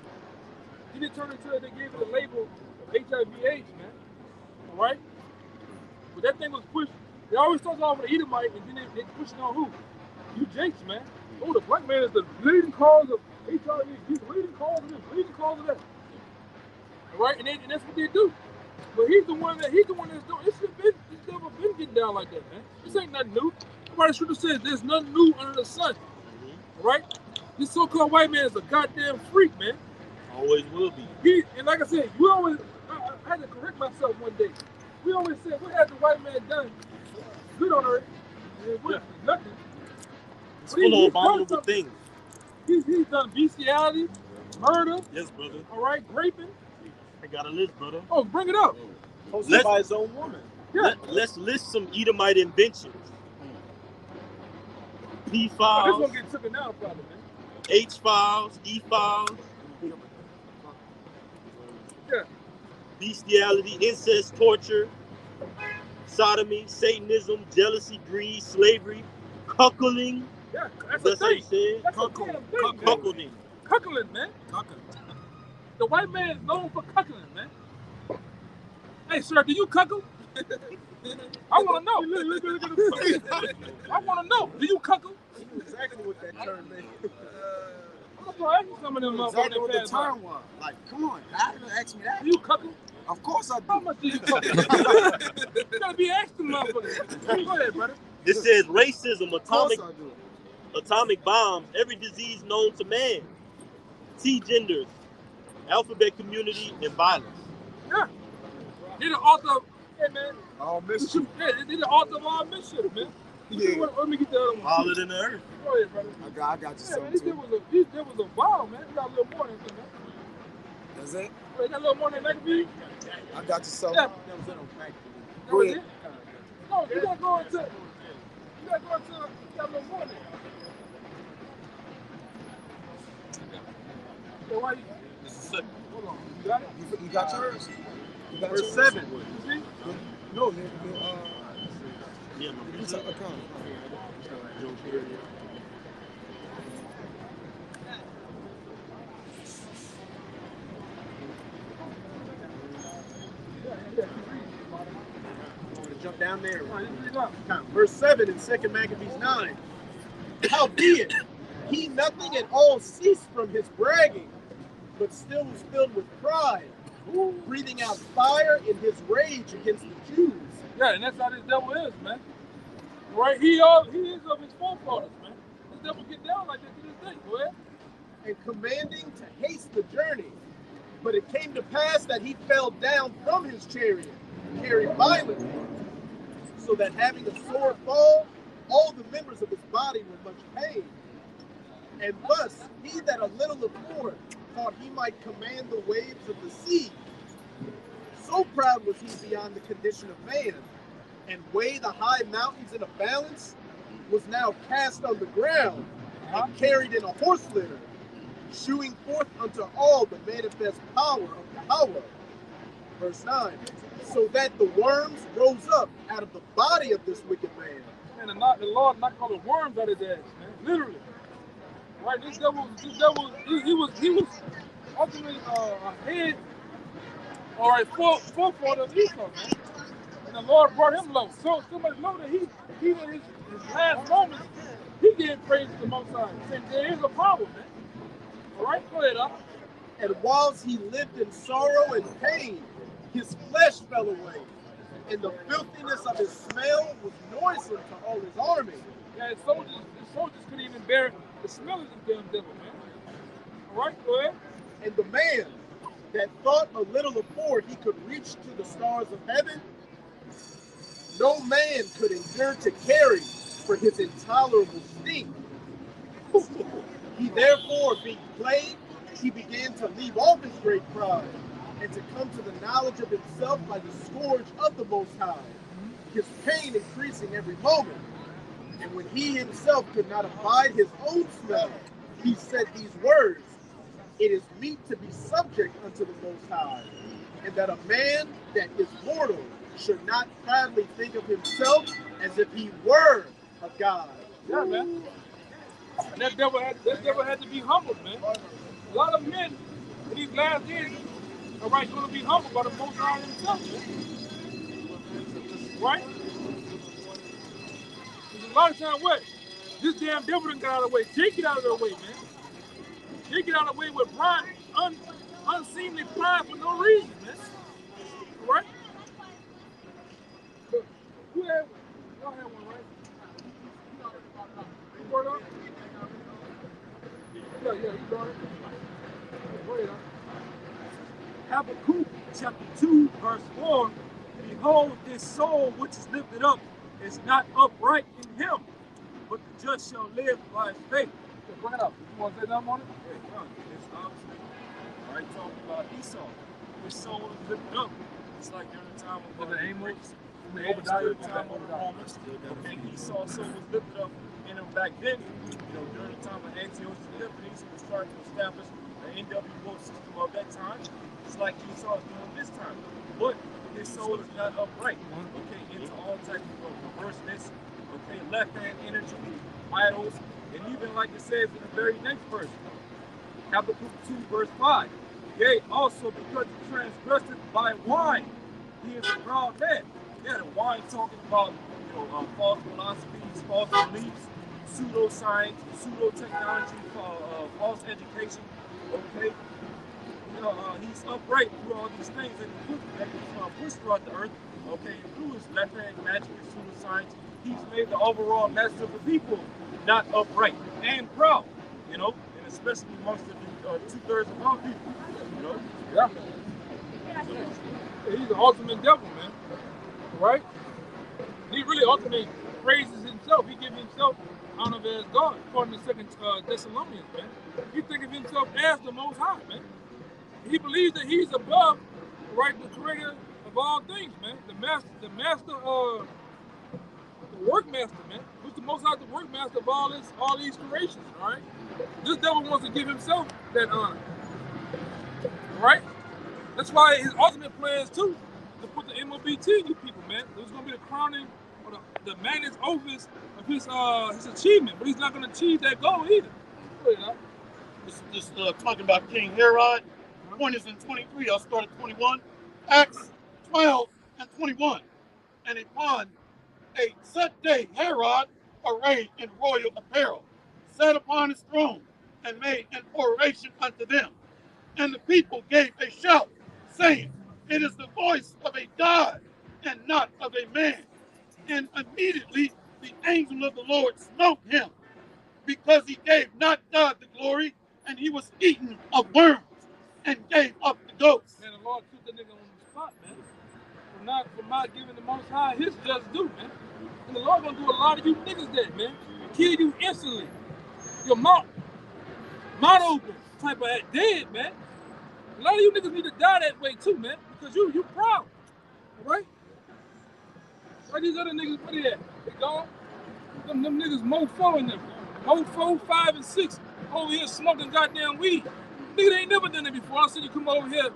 He didn't turn it into it. They gave it a label of HIV/AIDS, man. All right? But that thing was pushed. They always start off with the Edomite, and then they push it on who? You Jakes, man. Oh, the black man is the leading cause of HIV. He's the leading cause of this, leading cause of that. All right? And that's what they do. But he's the one that's doing this. It's never been getting down like that, man. This ain't nothing new. Everybody should have said there's nothing new under the sun. All right? This so-called white man is a goddamn freak, man. Always will be. And like I said, I had to correct myself one day. We always said, what has the white man done good on earth? Nothing. It's full of abominable things. He's done bestiality, murder. Yes, brother. All right, raping. I got a list, brother. Oh, bring it up. Hosted by his own woman. Yeah. Let's list some Edomite inventions. P This files, one get taken out, probably, man. H files, E files. Yeah. Bestiality, incest, torture, sodomy, Satanism, jealousy, greed, slavery, cuckolding. Yeah, that's That's a how you thing. say it. That's a damn thing, man. Cuckolding. Cuckolding, man. The white man is known for cuckling, man. Hey, sir, do you cuckle? I want to know. I want to know. Do you cuckle? You knew exactly what that term meant. I'm going to ask you some of them Exactly what the motherfuckers. term was. Like, come on, I didn't ask me that. Do you cuckle? Of course I do. How much do you cuckle? You got to be asking motherfuckers. Go ahead, brother. This says racism, Of course I do. atomic bombs, every disease known to man, T-genders, alphabet community, and violence. Yeah. He's the author of, hey, man. All mischief. Yeah, he's the author of all mischief, man. Yeah. Let me get the other one. Smaller than the earth. Go ahead, brother. I got you Yeah, man, something this too. was a bomb, man. You got a little more than that, man. That's it? You got a little more than that, man? I got you something. Yeah. Go That was ahead. it? No, you gotta go into, you got a little more than that. So why you, hold on, you got it? You got yours? You got Verse yours? 7. You see? No, Yeah, no, it's a account. Jump down there. All right, you got it. Verse 7 in 2 Maccabees 9. Howbeit, he nothing at all ceased from his bragging, but still was filled with pride, breathing out fire in his rage against the Jews. Yeah, and that's how this devil is, man. Right? He is of his forefathers, man. This devil get down like that to this day, go ahead. And commanding to haste the journey. But it came to pass that he fell down from his chariot, carried violently, so that having a sore fall, all the members of his body were much pained. And thus he that a little afore thought he might command the waves of the sea. So proud was he beyond the condition of man, and weigh the high mountains in a balance, was now cast on the ground, and carried in a horse litter, shewing forth unto all the manifest power of Yahweh. Verse 9. So that the worms rose up out of the body of this wicked man. Man, the Lord not calling worms out of his ass, man. Literally. Right? This devil, he was ultimately a head or a forefather of Esau, man. And the Lord brought him low. So much low that he in his last moments, he gave praise to the Most High. Saying there is a power, man. All right, go ahead, up. And whilst he lived in sorrow and pain, his flesh fell away, and the filthiness of his smell was noisome to all his army. Yeah, his soldiers couldn't even bear the smell of this damn devil, man. All right, go ahead. And the man that thought a little afore he could reach to the stars of heaven, no man could endure to carry for his intolerable stink. He therefore, being plagued, he began to leave off his great pride, and to come to the knowledge of himself by the scourge of the Most High, his pain increasing every moment. And when he himself could not abide his own smell, he said these words, it is meet to be subject unto the Most High, and that a man that is mortal should not proudly think of himself as if he were a god. Yeah, man. And that devil had to be humbled, man. A lot of men in these last days are right going to be humbled by the Most High himself, man. Right? Because a lot of times, what? This damn devil done got out of the way. Jake get out of the way, man. Jake get out of the way with pride, unseemly pride for no reason, man. All right? But y'all had one, right? You brought it up? Yeah, you brought it. Go ahead, Habakkuk chapter 2, verse 4. Behold, this soul which is lifted up is not upright in him, but the just shall live by his faith. Yeah, bring it up. You want to say something on it? It's obviously, right, talking about Esau. His soul is lifted up. It's like during the time of Was it Amos? during the time of the Romans. Okay, Esau's soul was lifted up in him back then. During the time of Antiochus Epiphanes, who was trying to establish the NWO system of that time. It's like Esau is doing this time. But his soul is not upright. Okay, into all types of perverseness, okay, left-hand energy, idols, and even like it says in the very next verse, Habakkuk 2, verse 5. Yea, also because he transgressed it by wine. He is a proud man. Yeah, the wine talking about, false philosophies, false beliefs, pseudoscience, pseudo-technology, false education. Okay? He's upright through all these things that he's pushed throughout the earth. Okay, through his left-hand magic and pseudoscience, he's made the overall message of the people not upright and proud, and especially amongst the 2/3 of our people, Yeah. He's the ultimate devil, man. Right? He really ultimately praises himself. He gives himself honor as God, according to 2 Thessalonians, man. He thinks of himself as the Most High, man. He believes that he's above, right, the creator of all things, man. The work master, man. Who's the Most High, the work master of all these creations, all right? This devil wants to give himself that honor, right? That's why his ultimate plan is too to put the MOBT in you people, man. There's gonna be the crowning or the magnus opus of his achievement, but he's not gonna achieve that goal either. Just talking about King Herod. Point is in 23. I'll start at 21. Acts 12 and 21. And upon a set day, Herod, arrayed in royal apparel, sat upon his throne and made an oration unto them. And the people gave a shout, saying, "It is the voice of a God and not of a man." And immediately the angel of the Lord smote him, because he gave not God the glory, and he was eaten of worms and gave up the ghost. Man, the Lord took the nigga on the spot, man. For not giving the Most High his just due, man. And the Lord gonna do a lot of you niggas that, man. Kill you instantly. Your mouth open, type of dead, man. A lot of you niggas need to die that way too, man. Because you proud, all right? Why these other niggas, what they at? They gone? Them niggas mofo in them. Mofo 5 and 6 over here smoking goddamn weed. Nigga, they ain't never done it before. I said you come over here.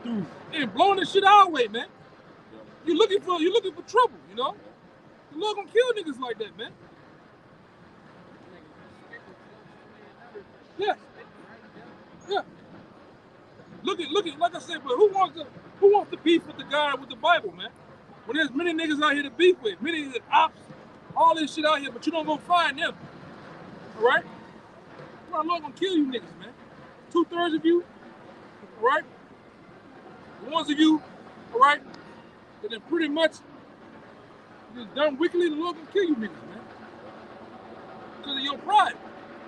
Dude, they ain't blowing this shit our way, man. You looking for trouble, The Lord gonna kill niggas like that, man. Yeah. Yeah. Look at, like I said, but who wants to beef with the guy with the Bible, man? When there's many niggas out here to beef with, many ops, all this shit out here, but you don't go find them. All right? My Lord gonna kill you niggas, man. 2/3 of you, all right? The ones of you, all right, that are pretty much just done wickedly, the Lord gonna kill you niggas, man. Because of your pride.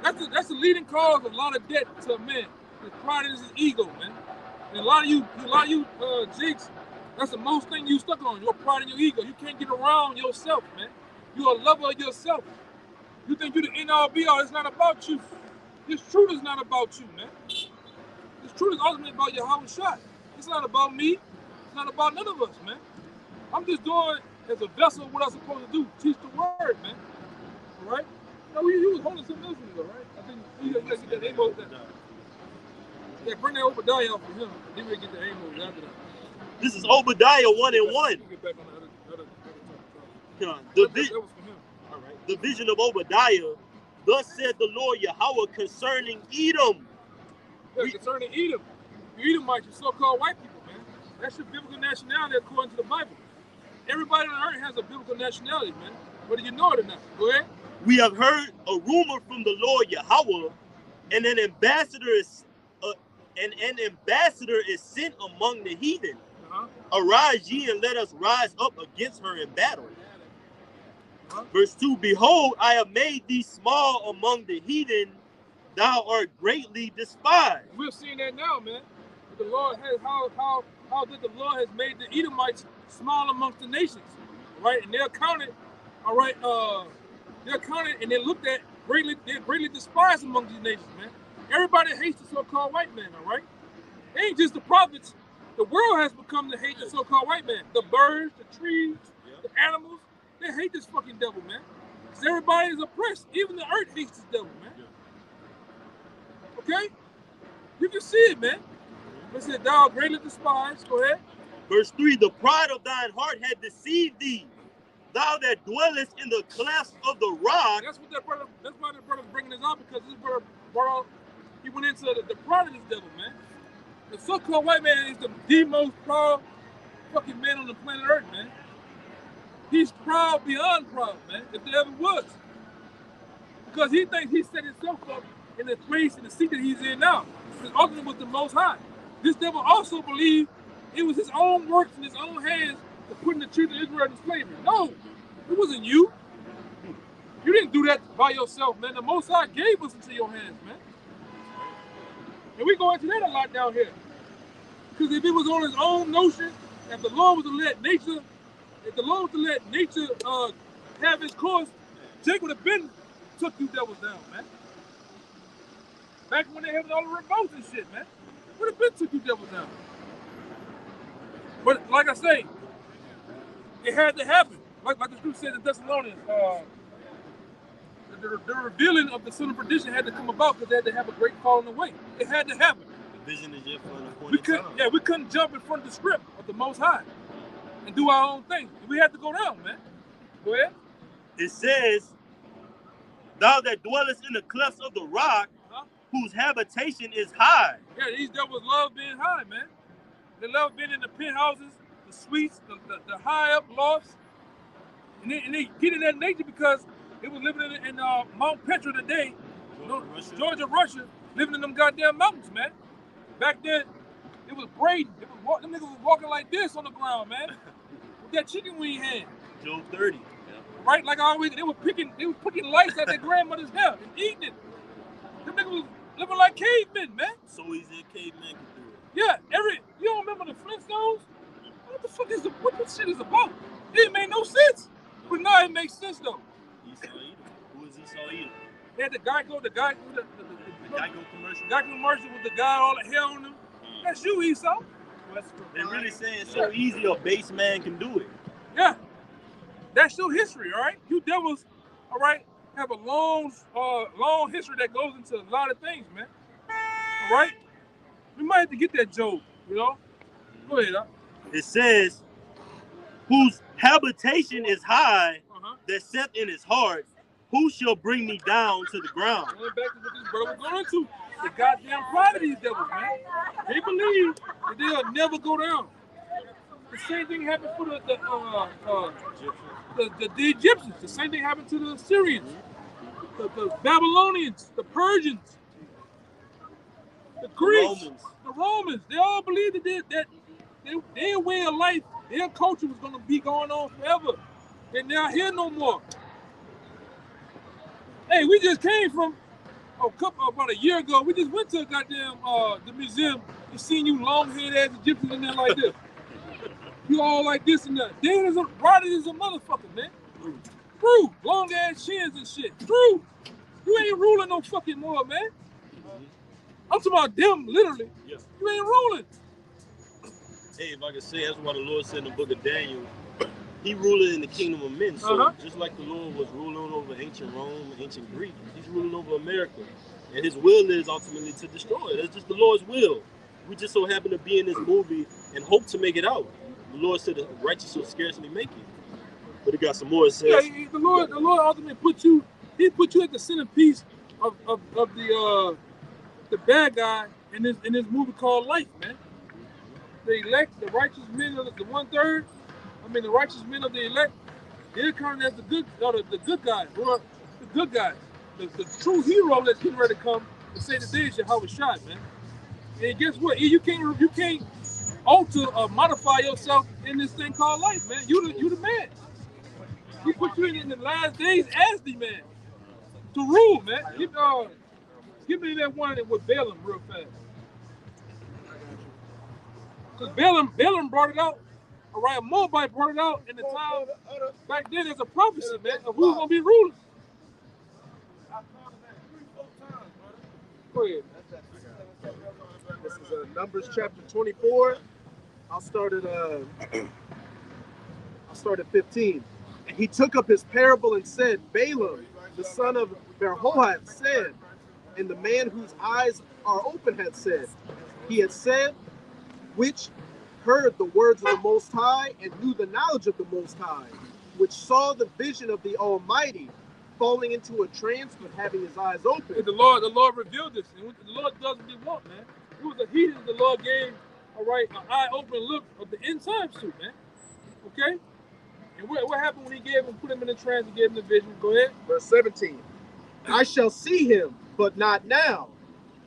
That's the leading cause of a lot of debt to a man. His pride is his ego, man. And a lot of you jigs, that's the most thing you stuck on, your pride and your ego. You can't get around yourself, man. You're a lover of yourself. You think you're the end all be all. It's not about you. This truth is not about you, man. This truth is ultimately about Yahweh Shai. It's not about me. It's not about none of us, man. I'm just doing as a vessel what I'm supposed to do. Teach the word, man. All right? You was holding something else in there, right? I think you got to get that Amos. Yeah, bring that Obadiah out for him. Then we'll get the Amos after that. This is Obadiah 1 and 1. Get back on the other The vision of Obadiah. Thus said the Lord Yahweh concerning Edom. Yeah, concerning Edom. You Edomites, you so-called white people, man. That's your biblical nationality according to the Bible. Everybody on earth has a biblical nationality, man. Whether you know it or not. Go ahead. We have heard a rumor from the Lord Yahweh, and an ambassador is sent among the heathen. Arise ye and let us rise up against her in battle. Verse 2, behold, I have made thee small among the heathen, thou art greatly despised. We're seeing that now, man. The Lord has how that the Lord has made the Edomites small amongst the nations, right? And they're counted, all right. They're counted and they're looked at greatly. They're greatly despised among these nations, man. Everybody hates the so-called white man, all right? It ain't just the prophets. The world has become to hate the so-called white man. The birds, the trees, the animals. They hate this fucking devil, man. Because everybody is oppressed. Even the earth hates this devil, man. Okay? You can see it, man. It said, thou art greatly despised. Go ahead. Verse 3, the pride of thine heart had deceived thee. Thou that dwellest in the clefts of the rock. That's why the brother's bringing this out, because this brother brought out he went into the pride of this devil, man. The so-called white man is the most proud fucking man on the planet Earth, man. He's proud beyond proud, man, if there ever was. Because he thinks he set himself up in the place, in the seat that he's in now. His ultimate was the Most High. This devil also believed it was his own works in his own hands to putting the children of Israel into slavery. No, it wasn't you. You didn't do that by yourself, man. The Most High gave us into your hands, man. And we go into that a lot down here. Because if it was on his own notion, if the Lord was to let nature, have its course, Jake would have been took you devils down, man. Back when they had all the revolts and shit, man. Would have been took you devils down. But like I say, it had to happen. Like the scripture said in Thessalonians, the revealing of the son of perdition had to come about because they had to have a great falling away. It had to happen. The vision is yet for an appointed time. We couldn't jump in front of the script of the Most High and do our own thing. We had to go down, man. Go ahead. It says, thou that dwellest in the clefts of the rock, whose habitation is high. Yeah, these devils love being high, man. They love being in the penthouses, the suites, the high up lofts. And they get in that nature because it was living in Mount Petra today, Georgia, Russia, living in them goddamn mountains, man. Back then, it was braiding. Them niggas was walking like this on the ground, man, with that chicken wing hand. Job 30. Yeah. Right, like I always, they were picking lice out their grandmother's hair and eating it. Them niggas was living like cavemen, man. So easy a caveman can do it. Yeah, you don't remember the Flintstones? What this shit is about? It didn't make no sense. But now it makes sense though. Esau Edom. Who is Esau Edom? They had the Geico commercial. Geico commercial with the guy all the hair on him. That's you, Esau. They're really saying so easy a base man can do it. Yeah. That's your history, all right? You devils, all right, have a long history that goes into a lot of things, man. All right? We might have to get that joke, you know? Go ahead, It says, whose habitation is high, that saith in his heart, who shall bring me down to the ground? Going back to what this brother was going into, the goddamn pride of these devils, man. They believe that they'll never go down. The same thing happened for the Egyptians. The same thing happened to the Assyrians, the Babylonians, the Persians, the Greeks, the Romans. They all believed that their way of life, their culture was going to be going on forever. And they're not here no more. Hey, we just came from about a year ago. We just went to goddamn the museum and seen you long-haired ass Egyptians in there like this. You all like this and that. They is rotted as a motherfucker, man. True. Long ass chins and shit. True. You ain't ruling no fucking more, man. I'm talking about them, literally. Yeah. You ain't ruling. Hey, if I can say, that's what the Lord said in the book of Daniel. He ruled in the kingdom of men. So just like the Lord was ruling over ancient Rome, ancient Greek, he's ruling over America. And his will is ultimately to destroy it. That's just the Lord's will. We just so happen to be in this movie and hope to make it out. The Lord said the righteous will scarcely make it. But it got some more. It says, yeah, the Lord ultimately put you at the centerpiece of the bad guy in this movie called Life, man. The elect, the righteous men of the 1/3, the righteous men of the elect, they're counted as the good guys, or the good guys. The true hero that's getting ready to come and say today is Yahweh Shai, man. And guess what? You can't alter or modify yourself in this thing called life, man. You the man. He put you in the last days as the man to rule, man. Give me that one with Balaam real fast. Because Balaam brought it out. All right, Moabite brought it out in the time back then as a prophecy, man, of who's gonna be ruling. Go ahead. This is Numbers chapter 24. I'll start at 15. And he took up his parable and said, Balaam, the son of Beroth, said, and the man whose eyes are open had said, he had said, which heard the words of the Most High and knew the knowledge of the Most High, which saw the vision of the Almighty, falling into a trance but having his eyes open. And the Lord revealed this. And the Lord does what he wants, man. It was a heathen the Lord gave, all right, an eye-open look of the end times too, man. Okay? And what happened when he put him in a trance and gave him the vision? Go ahead. Verse 17. I shall see him, but not now.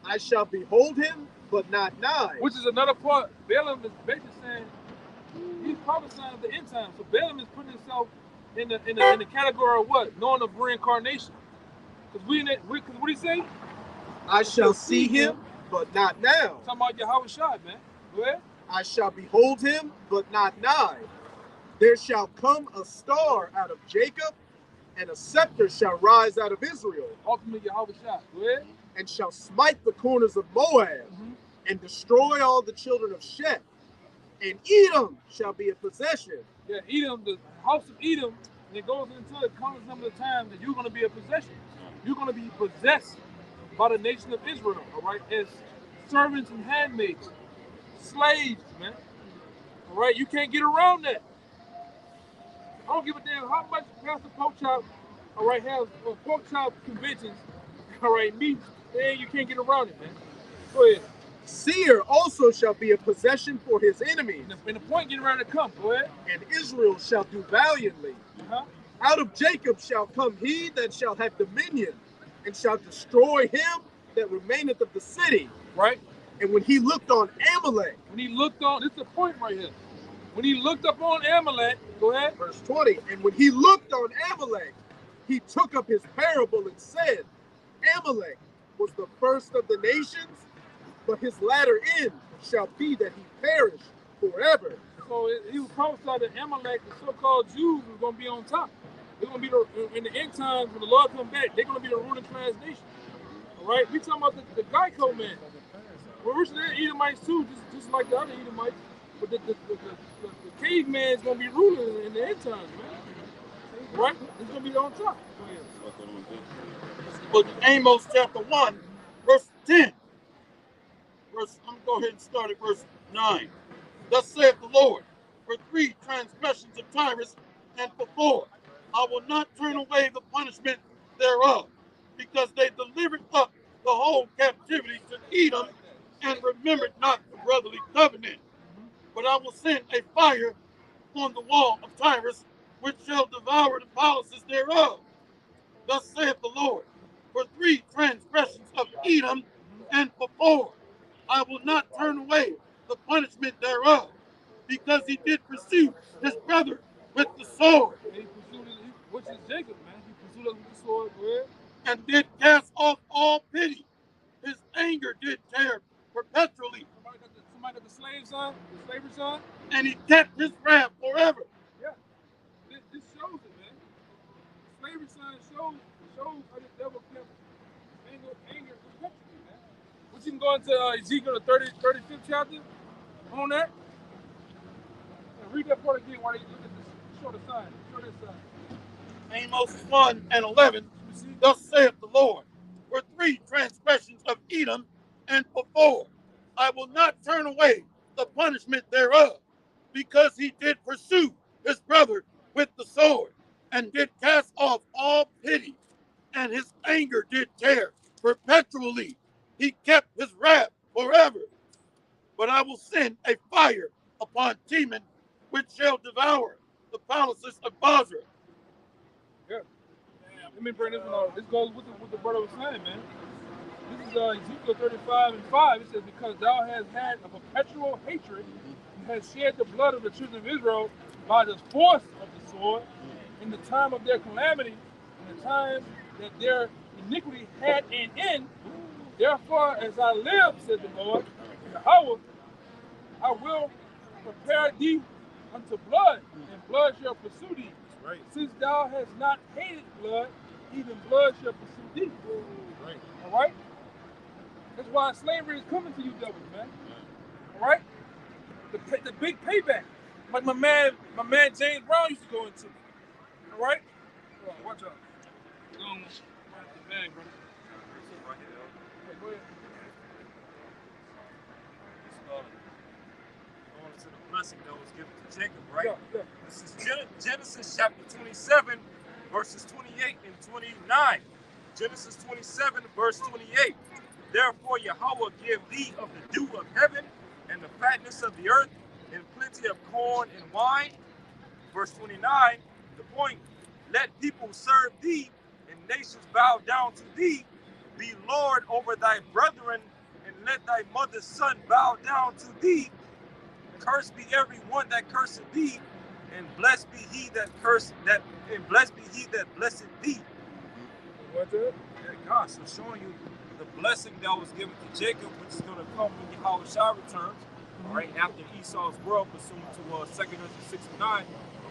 I shall behold him, but not nigh. Which is another part. Balaam is basically saying he's prophesying of the end times. So Balaam is putting himself in the category of what? Knowing of reincarnation. Because what did he say? I shall see him, but not now. Talking about Yahweh Shai, man. Go ahead. I shall behold him, but not nigh. There shall come a star out of Jacob, and a scepter shall rise out of Israel. Ultimately, Yahweh Shai. Go ahead. And shall smite the corners of Moab, and destroy all the children of Sheth. And Edom shall be a possession. Yeah, Edom, the house of Edom, and it goes into it comes some of the time that you're going to be a possession. You're going to be possessed by the nation of Israel, all right, as servants and handmaids, slaves, man. All right, you can't get around that. I don't give a damn how much Pastor Porkchop, all right, has Porkchop conventions, all right, meets, and you can't get around it, man. Go ahead. Seir also shall be a possession for his enemies. And the point getting ready to come, go ahead. And Israel shall do valiantly. Out of Jacob shall come he that shall have dominion, and shall destroy him that remaineth of the city. Right. And when he looked on Amalek. When he looked on, this is the point right here. When he looked up on Amalek, go ahead. Verse 20. And when he looked on Amalek, he took up his parable and said, Amalek was the first of the nations, but his latter end shall be that he perish forever. So he was prophesied that Amalek, the so-called Jews, was going to be on top. They're going to be in the end times when the Lord comes back. They're going to be the ruling class nation. All right, we talking about the Geico man. Well, originally they're Edomites too, just like the other Edomites. But the caveman is going to be ruling in the end times, man. Right? He's going to be on top. But Amos chapter 1, verse 10. I'm going to go ahead and start at verse 9. Thus saith the Lord, for 3 transgressions of Tyrus, and for 4, I will not turn away the punishment thereof, because they delivered up the whole captivity to Edom, and remembered not the brotherly covenant. But I will send a fire on the wall of Tyrus, which shall devour the palaces thereof. Thus saith the Lord, for 3 transgressions of Edom, and for 4, I will not turn away the punishment thereof, because he did pursue his brother with the sword. Which is Jacob, man. He pursued us with the sword, man. And did cast off all pity. His anger did tear perpetually. Somebody got the slave son, the slavery son. And he kept his wrath forever. Yeah. This shows it, man. The slavery son shows how the devil kept anger perpetually, man. But you can go into Ezekiel, the 35th chapter on that. And read that part again while you look at this. Show the sign. Show this sign. Amos 1 and 11. Thus saith the Lord, for 3 transgressions of Edom, and for 4, I will not turn away the punishment thereof, because he did pursue his brother with the sword, and did cast off all pity, and his anger did tear perpetually. He kept his wrath forever. But I will send a fire upon Teman, which shall devour the palaces of Basra. Yeah. Let me bring this one out. This goes with what the brother was saying, man. This is Ezekiel 35 and 5. It says, because thou hast had a perpetual hatred, and hast shed the blood of the children of Israel by the force of the sword, in the time of their calamity, in the time that their iniquity had an end. Therefore, as I live, said the Lord, Yahweh, I will prepare thee unto blood, and blood shall pursue thee. Right. Since thou hast not hated blood, even blood shall pursue thee. Right. All right? That's why slavery is coming to you devils, man. All right? The big payback. Like my man James Brown used to go into. All right? Watch out. Go on the bag, brother. Hey, go ahead. Going to the blessing that was given to Jacob, right? Yeah. This is Genesis chapter 27, verses 28 and 29. Genesis 27, verse 28. Therefore Yahweh give thee of the dew of heaven and the fatness of the earth and plenty of corn and wine. Verse 29, the point, let people serve thee and nations bow down to thee. Be Lord over thy brethren and let thy mother's son bow down to thee. Cursed be every one that curseth thee, and blessed be he that blesseth thee. Yeah, God, so showing you the blessing that was given to Jacob, which is going to come when Yahweh Shah returns, all right, after Esau's world, pursuant to 2 Ezra 6:9.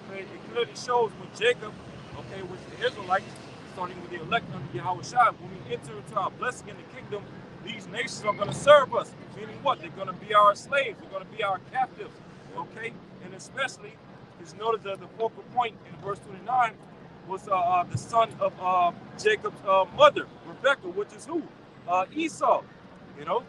Okay, it clearly shows when Jacob, okay, was the Israelites, starting with the elect under Yahweh Shah, when we enter into our blessing in the kingdom, these nations are going to serve us. Meaning what? They're going to be our slaves. They're going to be our captives. Okay? And especially, it's noted that the focal point in verse 29 was the son of Jacob's mother, Rebekah, which is who? Esau. You know?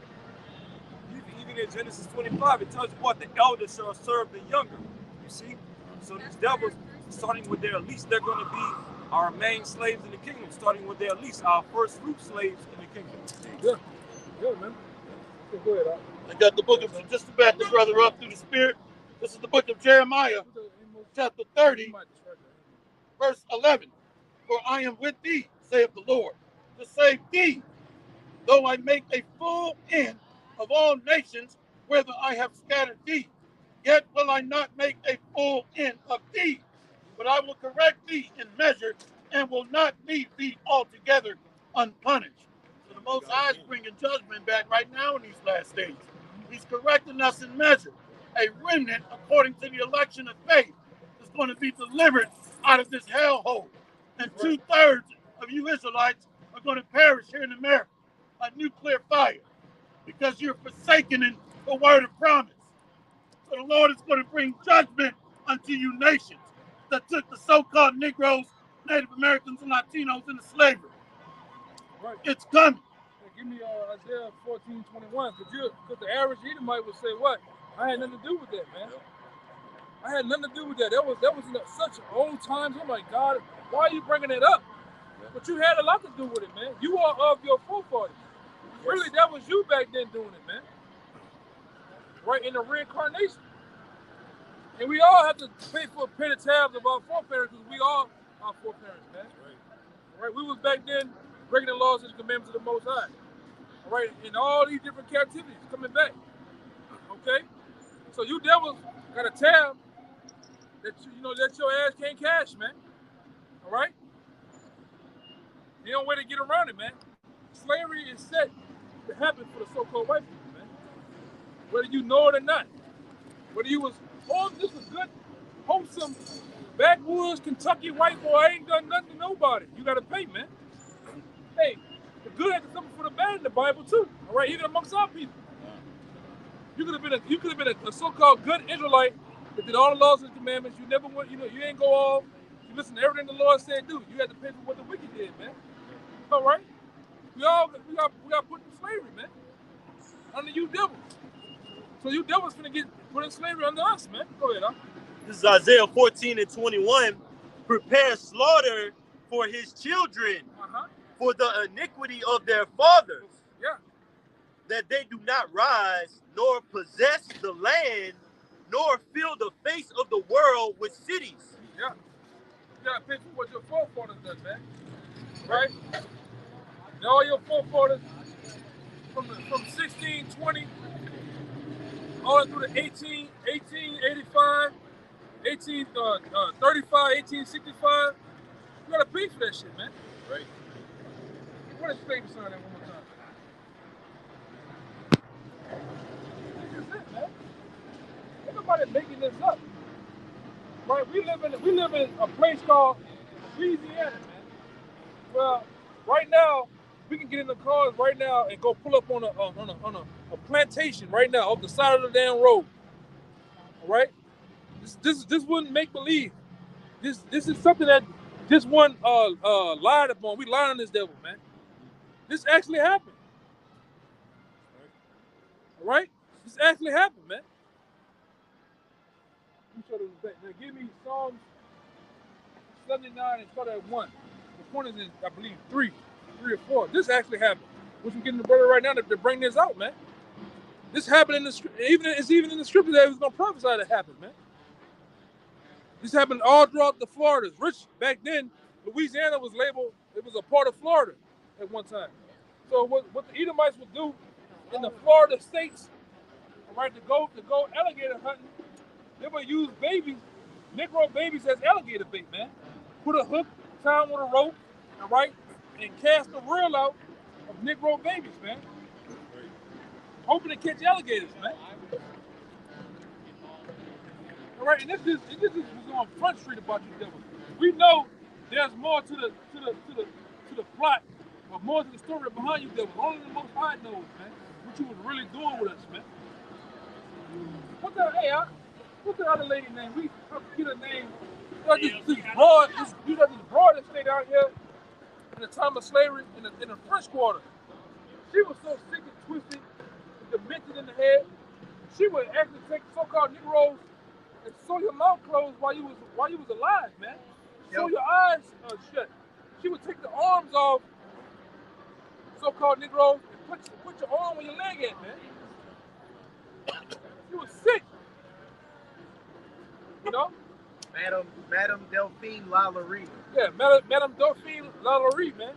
Even in Genesis 25, it tells you what? The elder shall serve the younger. You see? So these devils, starting with their least, they're going to be our main slaves in the kingdom, starting with their least, our first fruit slaves in the kingdom. Yeah. Yeah, man. Go ahead, I got the book of, just to back the brother up through the spirit. This is the book of Jeremiah, chapter 30, verse 11. For I am with thee, saith the Lord, to save thee, though I make a full end of all nations, whither I have scattered thee. Yet will I not make a full end of thee, but I will correct thee in measure, and will not leave thee altogether unpunished. So the Most High is bringing judgment back right now in these last days. He's correcting us in measure. A remnant, according to the election of faith, is going to be delivered out of this hellhole. And 2/3 of you Israelites are going to perish here in America by nuclear fire because you're forsaking the word of promise. So the Lord is going to bring judgment unto you nations that took the so-called Negroes, Native Americans, and Latinos into slavery. Right. It's coming. Hey, give me Isaiah 14:21, because the average Edomite would say, what? I had nothing to do with that, man. I had nothing to do with that. That was in such old times. Oh my God, why are you bringing it up? But you had a lot to do with it, man. You are of your forefathers. Really, that was you back then doing it, man. Right, in the reincarnation. And we all have to pay the tabs of our foreparents, because we all are foreparents, man. Right? We was back then breaking the laws and the commandments of the Most High. All right, in all these different captivities coming back. Okay? So you devils got a tab that that your ass can't cash, man. All right? The only way to get around it, man. Slavery is set to happen for the so-called white people, man. Whether you know it or not. Whether you was, this was good, wholesome, backwoods, Kentucky white boy, I ain't done nothing to nobody. You got to pay, man. Hey, the good had to suffer for the bad in the Bible too. All right, even amongst our people. You could have been a so-called good Israelite that did all the laws and commandments. You never went, you ain't go off. You listen to everything the Lord said do. You had to pay for what the wicked did, man. All right? We got put in slavery, man. Under you devils. So you devils finna get put in slavery under us, man. Go ahead, huh? This is Isaiah 14:21. Prepare slaughter for his children, for the iniquity of their fathers. Yeah. That they do not rise, nor possess the land, nor fill the face of the world with cities. Yeah. You gotta pay for what your forefathers done, man. Right? And all your forefathers from 1620 all through the 1885, 1835, 1865. You gotta pay for that shit, man. Right. What is slavery sign that one more time? That's it, man. Ain't nobody making this up. Right? We live in a place called Louisiana, man. Well, right now, we can get in the cars right now and go pull up on a plantation right now off the side of the damn road. All right? This wouldn't make believe. This is something that this one lied upon. We lied on this devil, man. This actually happened. All right? This actually happened, man. Let me show this back. Now give me Psalms 79 and started at 1. The point is in, I believe, 3 or 4. This actually happened. Which we're getting the brother right now to bring this out, man. This happened in the it's even in the scripture that it was gonna prophesy that happened, man. This happened all throughout the Floridas. Rich back then, Louisiana was labeled, it was a part of Florida at one time. So what the Edomites would do in the Florida states, all right, to go alligator hunting, they would use babies, Negro babies as alligator bait, man. Put a hook, tie them with a rope, all right, and cast a reel out of Negro babies, man. Hoping to catch alligators, man. All right, and this is on Front Street about you devils. We know there's more to the plot, or more to the story behind you devils. Only the Most High knows, man, what you was really doing with us, man. What's the other lady name? We get a name. This broad that stayed out here in the time of slavery in the French Quarter. She was so sick and twisted, demented in the head. She would actually take so-called Negroes and sew your mouth closed while you was alive, man. Sew your eyes shut. She would take the arms off so-called Negroes and put your arm where your leg at, man. She was sick. You know? Madame Delphine Lalaurie. Yeah, Madame Delphine Lalaurie, man.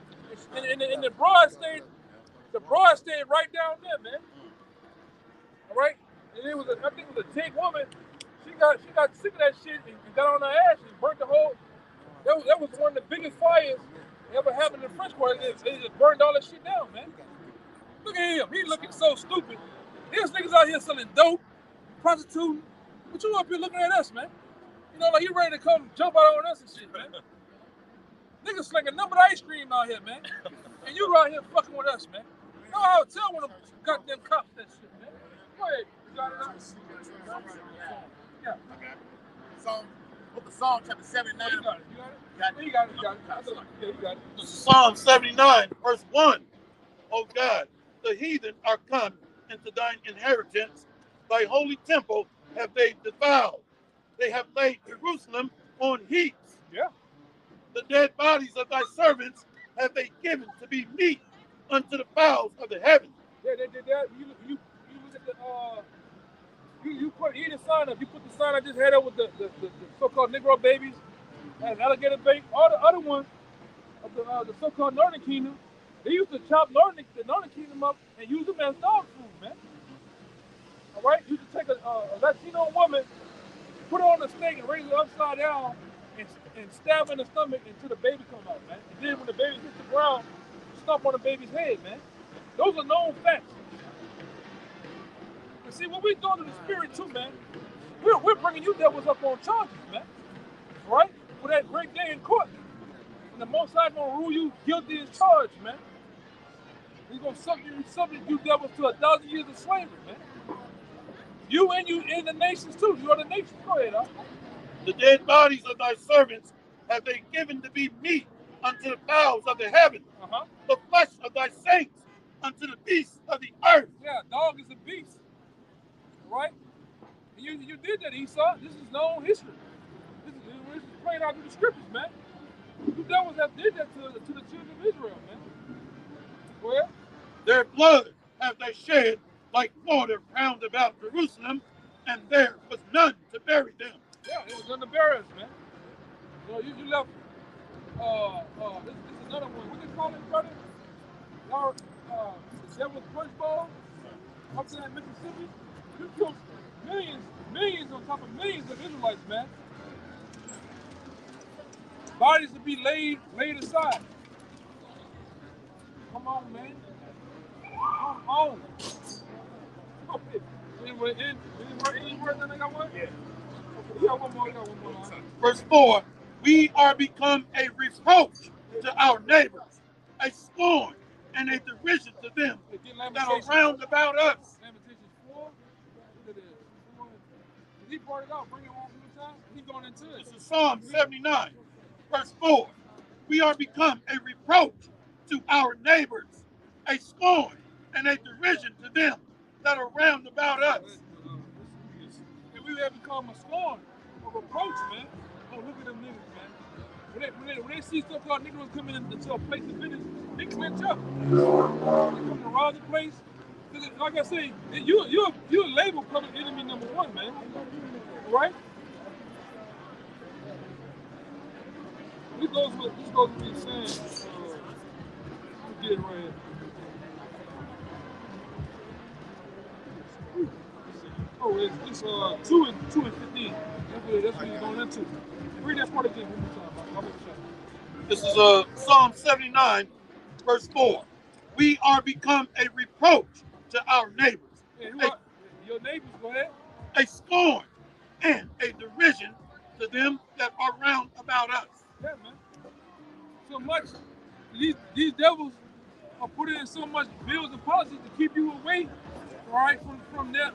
And the broad stayed right down there, man. All right? And I think it was a Tig woman. She got sick of that shit and got on her ass and burnt the whole. That was one of the biggest fires ever happened in the French Quarter. They just burned all that shit down, man. Look at him. He looking so stupid. There's niggas out here selling dope, prostituting. But you up here looking at us, man. You know, like you ready to come jump out on us and shit, man. Niggas slinging nothing but ice cream out here, man. And you out here fucking with us, man. You know how to tell when them goddamn cops that shit, man. Go ahead. You got it out? Yeah. Okay. Book of Psalm chapter 79. You got it. You got it. Yeah, you got it. This is Psalm 79, verse 1. O God, the heathen are come into thine inheritance. Thy holy temple have they defiled. They have laid Jerusalem on heaps. Yeah. The dead bodies of thy servants have they given to be meat unto the fowls of the heaven. Yeah, they did that. You look at the you put either sign up. You put the sign I just had up with the so-called Negro babies and alligator bait. All the other ones of the so-called Northern Kingdom, they used to chop the Northern Kingdom up and use them as dog food, man. All right, you used to take a Latino woman, put her on a stake and raise it upside down and stab her in the stomach until the baby comes out, man. And then when the baby hits the ground, stomp on the baby's head, man. Those are known facts. And see, what we're doing to the spirit too, man, we're bringing you devils up on charges, man. All right? For that great day in court. And the Most High gonna rule you guilty as charged, man. He's gonna subject you devils to 1,000 years of slavery, man. You and the nations too. You are the nations. Go ahead, huh? The dead bodies of thy servants have they given to be meat unto the fowls of the heaven. The flesh of thy saints unto the beasts of the earth. Yeah, dog is a beast. Right? And you did that, Esau. This is known history. This is playing out through the scriptures, man. You devils that did that to the children of Israel, man. Go ahead. Their blood have they shed like water round about Jerusalem, and there was none to bury them. Yeah, it was none to bury us, man. You left. This is another one. What they call it, brother? Y'all, the Devil's Punch Bowl up there in Mississippi. You killed millions on top of millions of Israelites, man. Bodies to be laid aside. Come on, man. Come on. Any words that I got one? Yeah. You got one more. Verse 4, we are become a reproach to our neighbors, a scorn and a derision to them that are round about us. Lamentations 4. He brought it out. Bring it on from the time. Keep going into it. This is Psalm 79, verse 4. We are become a reproach to our neighbors, a scorn and a derision to them that are round about us. And we have become a scorn, a reproach, man. Oh, look at them niggas, man. When they see so-called Negroes coming into a place of business, they clinch up. They come to rob the place. Like I say, you're a label public enemy number one, man. Right? This goes with me saying. Let me get it right here. Oh, it's 2 and 15. That's what you're going into. Read that part again one more time. This is Psalm 79, verse 4. We are become a reproach to our neighbors. Yeah, your neighbors, go ahead. A scorn and a derision to them that are round about us. Yeah, man. So much, these devils are putting in so much bills and policies to keep you away, all right, from their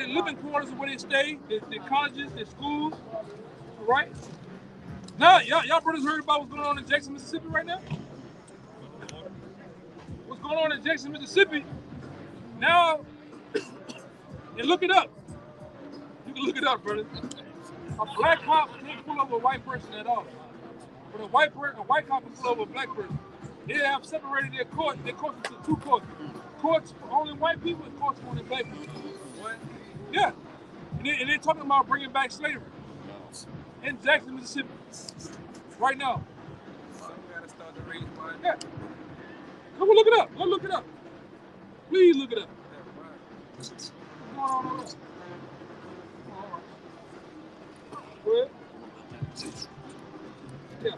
living quarters where they stay, their colleges, their schools, all right? Now, y'all brothers heard about what's going on in Jackson, Mississippi right now? What's going on in Jackson, Mississippi? Now, and look it up. You can look it up, brother. A black cop can't pull over a white person at all. But a white cop can pull over a black person. They have separated their courts into two courts. Courts for only white people and courts for only black people. What? Yeah. And they're talking about bringing back slavery in Jackson, Mississippi. Right now. Gotta start to raise money. Yeah. Come on, look it up. Go look it up. Please look it up. What's going on over there? Go ahead. Yeah.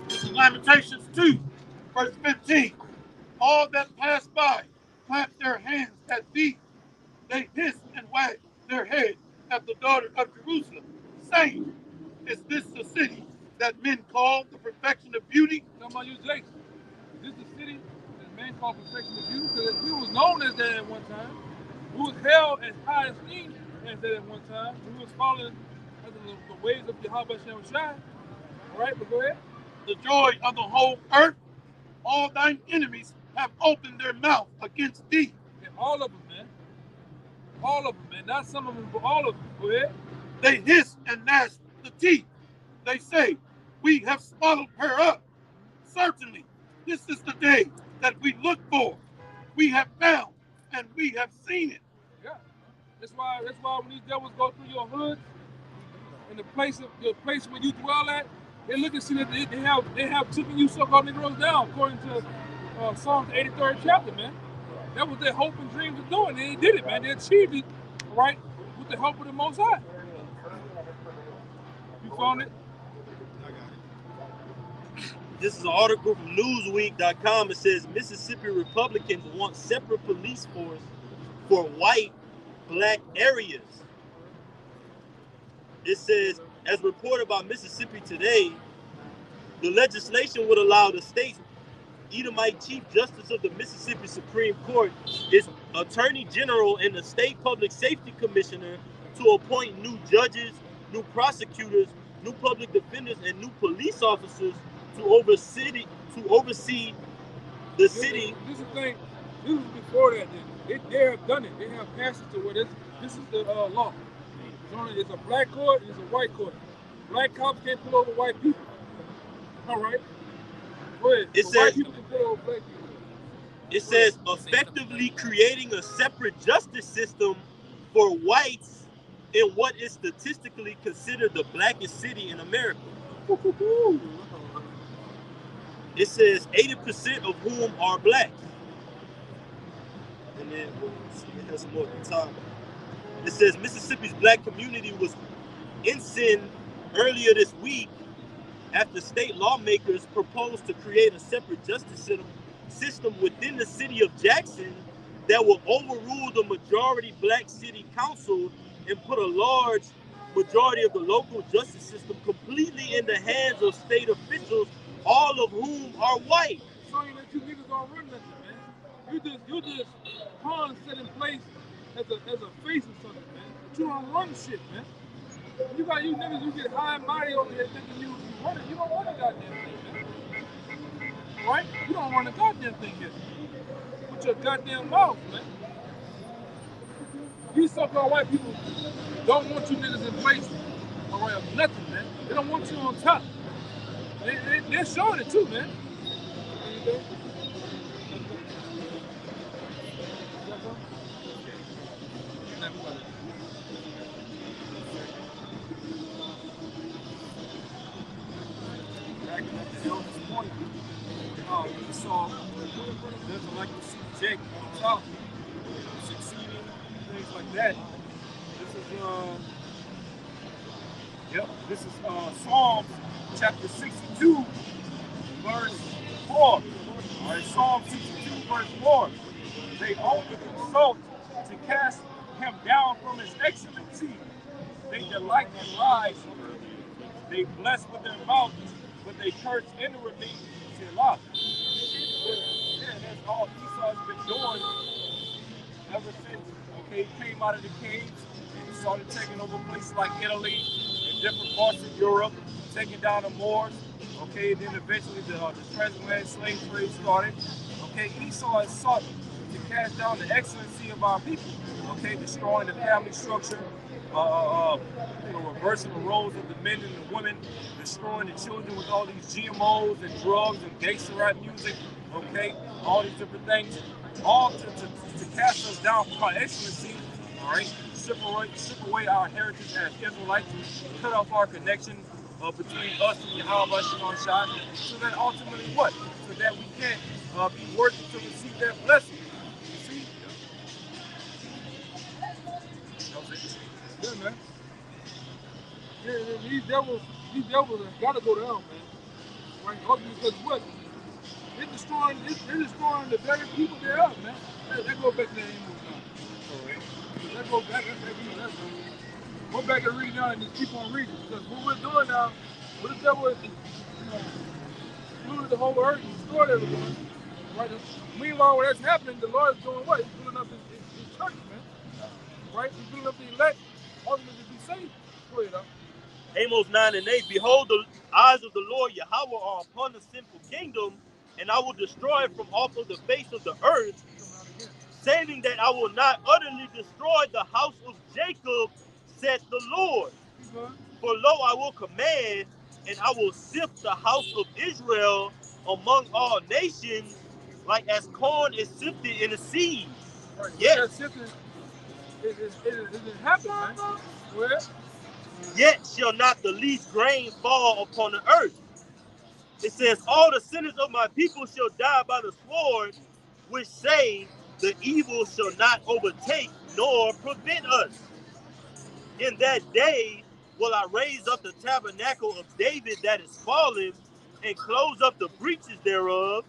This is Lamentations 2, verse 15. All that pass by clap their hands at thee. They hiss and wag their head at the daughter of Jerusalem, saying, is this the city that men call the perfection of beauty? Talking about you, Jason. Is this the city that men call perfection of beauty? Because we was known as that at one time. We was held as high esteem as that at one time. We was following the ways of Yahweh Shem Shai. All right, but go ahead. The joy of the whole earth, all thine enemies have opened their mouth against thee. Yeah, all of them, man. All of them, man. Not some of them, but all of them. Go ahead. They hiss and gnash the teeth. They say, we have swallowed her up. Certainly, this is the day that we look for. We have found and we have seen it. Yeah. That's why when these devils go through your hood and the place where you dwell at, they look and see that they have taken you so-called Negroes down, according to Psalms 83rd chapter, man. That was their hope and dreams of doing. They did it, man. They achieved it, right, with the help of the Most High. You found it? This is an article from Newsweek.com. It says Mississippi Republicans want separate police force for white, black areas. It says, as reported by Mississippi Today, the legislation would allow the state's Edomite Chief Justice of the Mississippi Supreme Court, its Attorney General, and the State Public Safety Commissioner to appoint new judges, new prosecutors, new public defenders, and new police officers to oversee the city. This is the thing. This was before that. They have done it. They have passed it to where this is the law. It's a black court, it's a white court. Black cops can't pull over white people. All right? Go ahead. White people can pull over black people. It says effectively creating a separate justice system for whites in what is statistically considered the blackest city in America. It says 80% of whom are black. And then it has some more at the top. It says Mississippi's black community was ensigned earlier this week after state lawmakers proposed to create a separate justice system within the city of Jackson that will overrule the majority black city council and put a large majority of the local justice system completely in the hands of state officials, all of whom are white. Showing that you niggas don't run nothing, man. You just pawns set in place as a face or something, man. But you don't run shit, man. You got you niggas, you get high and mighty over here thinking you run it. You don't run a goddamn thing, man. Right? You don't run a goddamn thing here. With your goddamn mouth, man. These so-called white people don't want you niggas in place, all right, of nothing, man. They don't want you on top. They're showing it too, man. Back at the eldest point, we saw doesn't like to see Jake on top, succeeding, things like that. This is Psalms chapter 62, verse 4. All right, Psalm 62, verse 4. They only consult to cast him down from his excellency. They delight in lies. They bless with their mouth, but they curse inwardly. Selah. Yeah, that's all Esau's been doing ever since he came out of the caves and started taking over places like Italy and different parts of Europe, taking down the Moors. And then eventually the transatlantic slave trade started. Esau has sought to cast down the excellency of our people. Destroying the family structure, reversing the roles of the men and the women, destroying the children with all these GMOs and drugs and gangster rap music. All these different things, all to cast us down from our excellency. All right, strip away our heritage as Israelites, cut off our connection between us and Yahweh Shai, so that ultimately what? So that we can't be worthy to receive that blessing. You see? Yeah, man. Yeah, these devils have got to go down, man. Right? Because what? They're destroying the very people they are, man. That goes back to the Amos now. Alright. That goes back, that's go back and read now and just keep on reading. Because what we're doing now, what the devil is, polluted the whole earth and destroyed everyone. Right? Meanwhile, when that's happening, the Lord is doing what? He's building up his church, man. Right? He's building up the elect, ultimately to be saved. Go ahead, Amos 9 and 8, behold, the eyes of the Lord Yahweh are upon the sinful kingdom, and I will destroy it from off of the face of the earth, saying that I will not utterly destroy the house of Jacob, said the Lord. For lo, I will command, and I will sift the house of Israel among all nations, like as corn is sifted in a sieve. Right. Yes. It happened, man. Where? Yet shall not the least grain fall upon the earth. It says, all the sinners of my people shall die by the sword, which say, the evil shall not overtake nor prevent us. In that day will I raise up the tabernacle of David that is fallen, and close up the breaches thereof.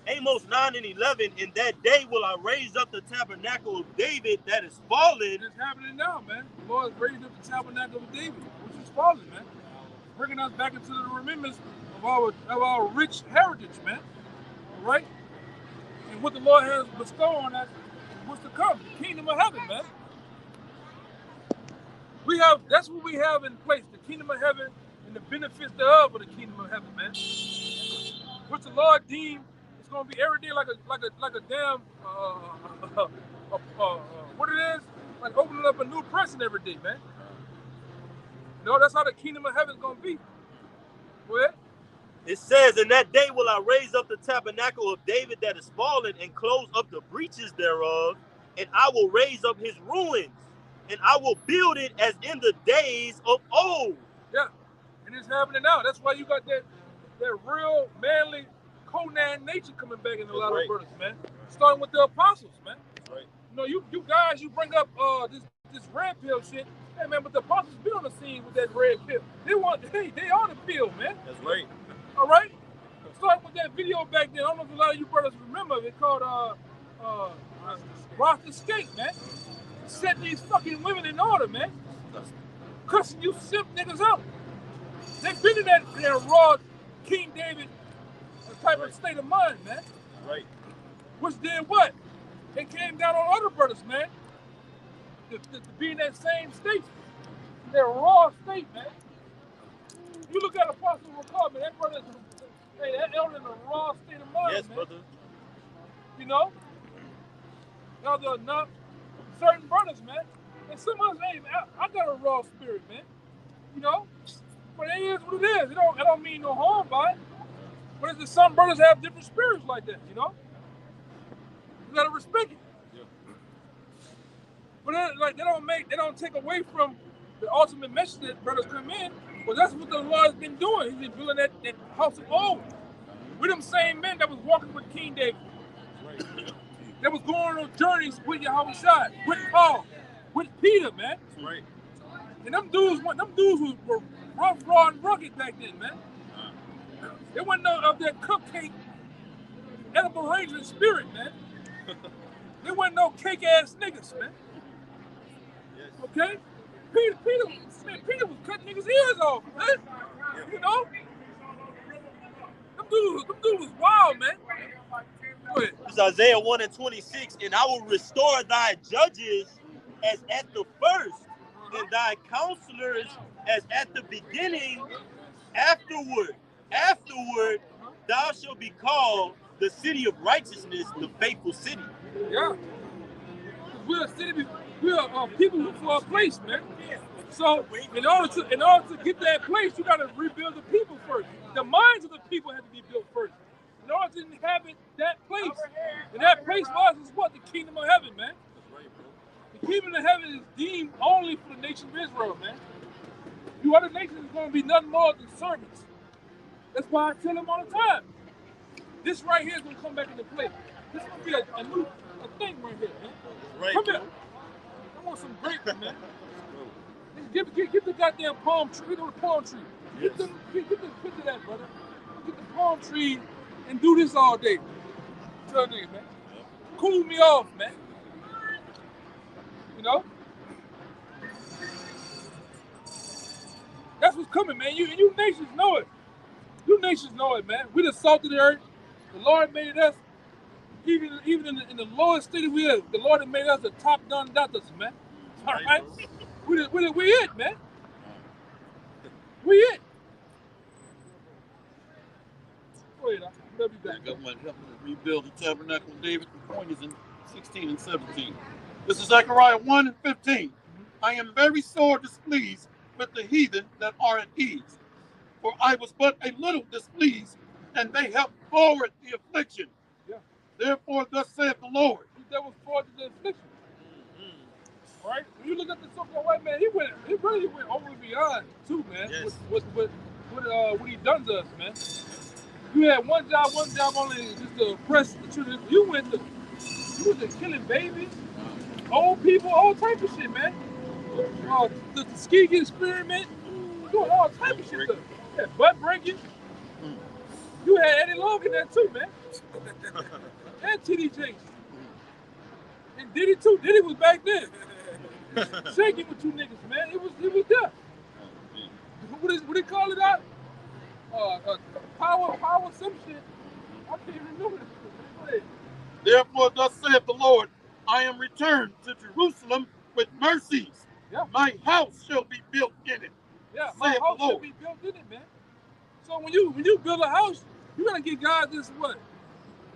Amos 9 and 11, in that day will I raise up the tabernacle of David that is fallen. It's happening now, man. The Lord raised up the tabernacle of David, which is fallen, man. Bringing us back into the remembrance of our rich heritage, man. All right? And what the Lord has bestowed on us, what's to come, the kingdom of heaven, man. That's what we have in place, the kingdom of heaven and the benefits thereof of the kingdom of heaven, man. Which the Lord deemed is going to be every day like a damn what it is, like opening up a new person every day, man. That's how the kingdom of heaven is going to be. What? It says, in that day will I raise up the tabernacle of David that is fallen, and close up the breaches thereof, and I will raise up his ruins, and I will build it as in the days of old. Yeah, and it's happening now. That's why you got that real manly Conan nature coming back in a lot of brothers, man. Starting with the apostles, man. That's right. You guys, you bring up this red pill shit. Hey, man, but the apostles be on the scene with that red pill. They on the pill, man. That's right. All right? Starting with that video back then. I don't know if a lot of you brothers remember. It called Rasta Skate, man. Set these fucking women in order, man. Cussing you simp niggas out. They've been in that raw King David type of state of mind, man. Right. Which did what? It came down on other brothers, man. To be in that same state. That raw state, man. You look at Apostle Ricard, man, that brother's that elder in a raw state of mind, yes, man. brother. Now there are not certain brothers, man. And some of us, hey, man, I got a raw spirit, man. You know? But it is what it is. It don't mean no harm by it. But it's just some brothers have different spirits like that, you know? You gotta respect it. Yeah. But they don't take away from the ultimate message that brothers come in. Well, that's what the Lord has been doing. He's been building that house of old. With them same men that was walking with King David. Right. That was going on journeys with Yahweh Shai, with Paul, with Peter, man. Right. And them dudes were rough, raw, and rugged back then, man. There wasn't none of that cupcake, edible arrangement spirit, man. There wasn't no cake ass niggas, man. Okay? Peter was cutting niggas' ears off, man. You know? Them dudes was wild, man. Go ahead. It's Isaiah 1:26, and I will restore thy judges as at the first, and thy counselors as at the beginning. Afterward, thou shalt be called the city of righteousness, the faithful city. Yeah. We're a city, we're people for a place, man. So in order to get that place, you gotta rebuild the people first. The minds of the people have to be built first. In order to inhabit that place. And that place for us is what? The kingdom of heaven, man. The kingdom of heaven is deemed only for the nation of Israel, man. You other nations is gonna be nothing more than servants. That's why I tell them all the time. This right here is gonna come back into play. This is gonna be a new thing right here, man. Right. Come here. I want some grapes, man. Get the goddamn palm tree. Get the palm tree. Get the picture of that, brother. Get the palm tree and do this all day. Tell nigga, man. Cool me off, man. You know? That's what's coming, man. You nations know it. You nations know it, man. We the salt of the earth. The Lord made us. Even in the lowest state we are, the Lord has made us the top gun doctors, man. All right? We it, man. We it. Go ahead, I'll be back. The government helping to rebuild the tabernacle of David. The point is in 16 and 17. This is Zechariah 1 and 15. I am very sore displeased with the heathen that are at ease. For I was but a little displeased, and they have forward the affliction. Yeah. Therefore, thus saith the Lord. That was forward the affliction. Right? When you look at the so-called white man, he really went over and beyond too, man. Yes. What he done to us, man. You had one job only, just to oppress the children. You went to killing babies, old people, all type of shit, man. The Tuskegee experiment, doing all type of shit. Yeah, butt breaking. You had Eddie Long in there too, man. And T.D. Jakes. And Diddy too. Diddy was back then. Shaking with two niggas, man. It was there. What they call it out? Power, some shit. I can't even remember this. Therefore, thus saith the Lord, I am returned to Jerusalem with mercies. Yeah. My house shall be built in it. Yeah, my house shall be built in it, man. So when you build a house, you gotta get God this what?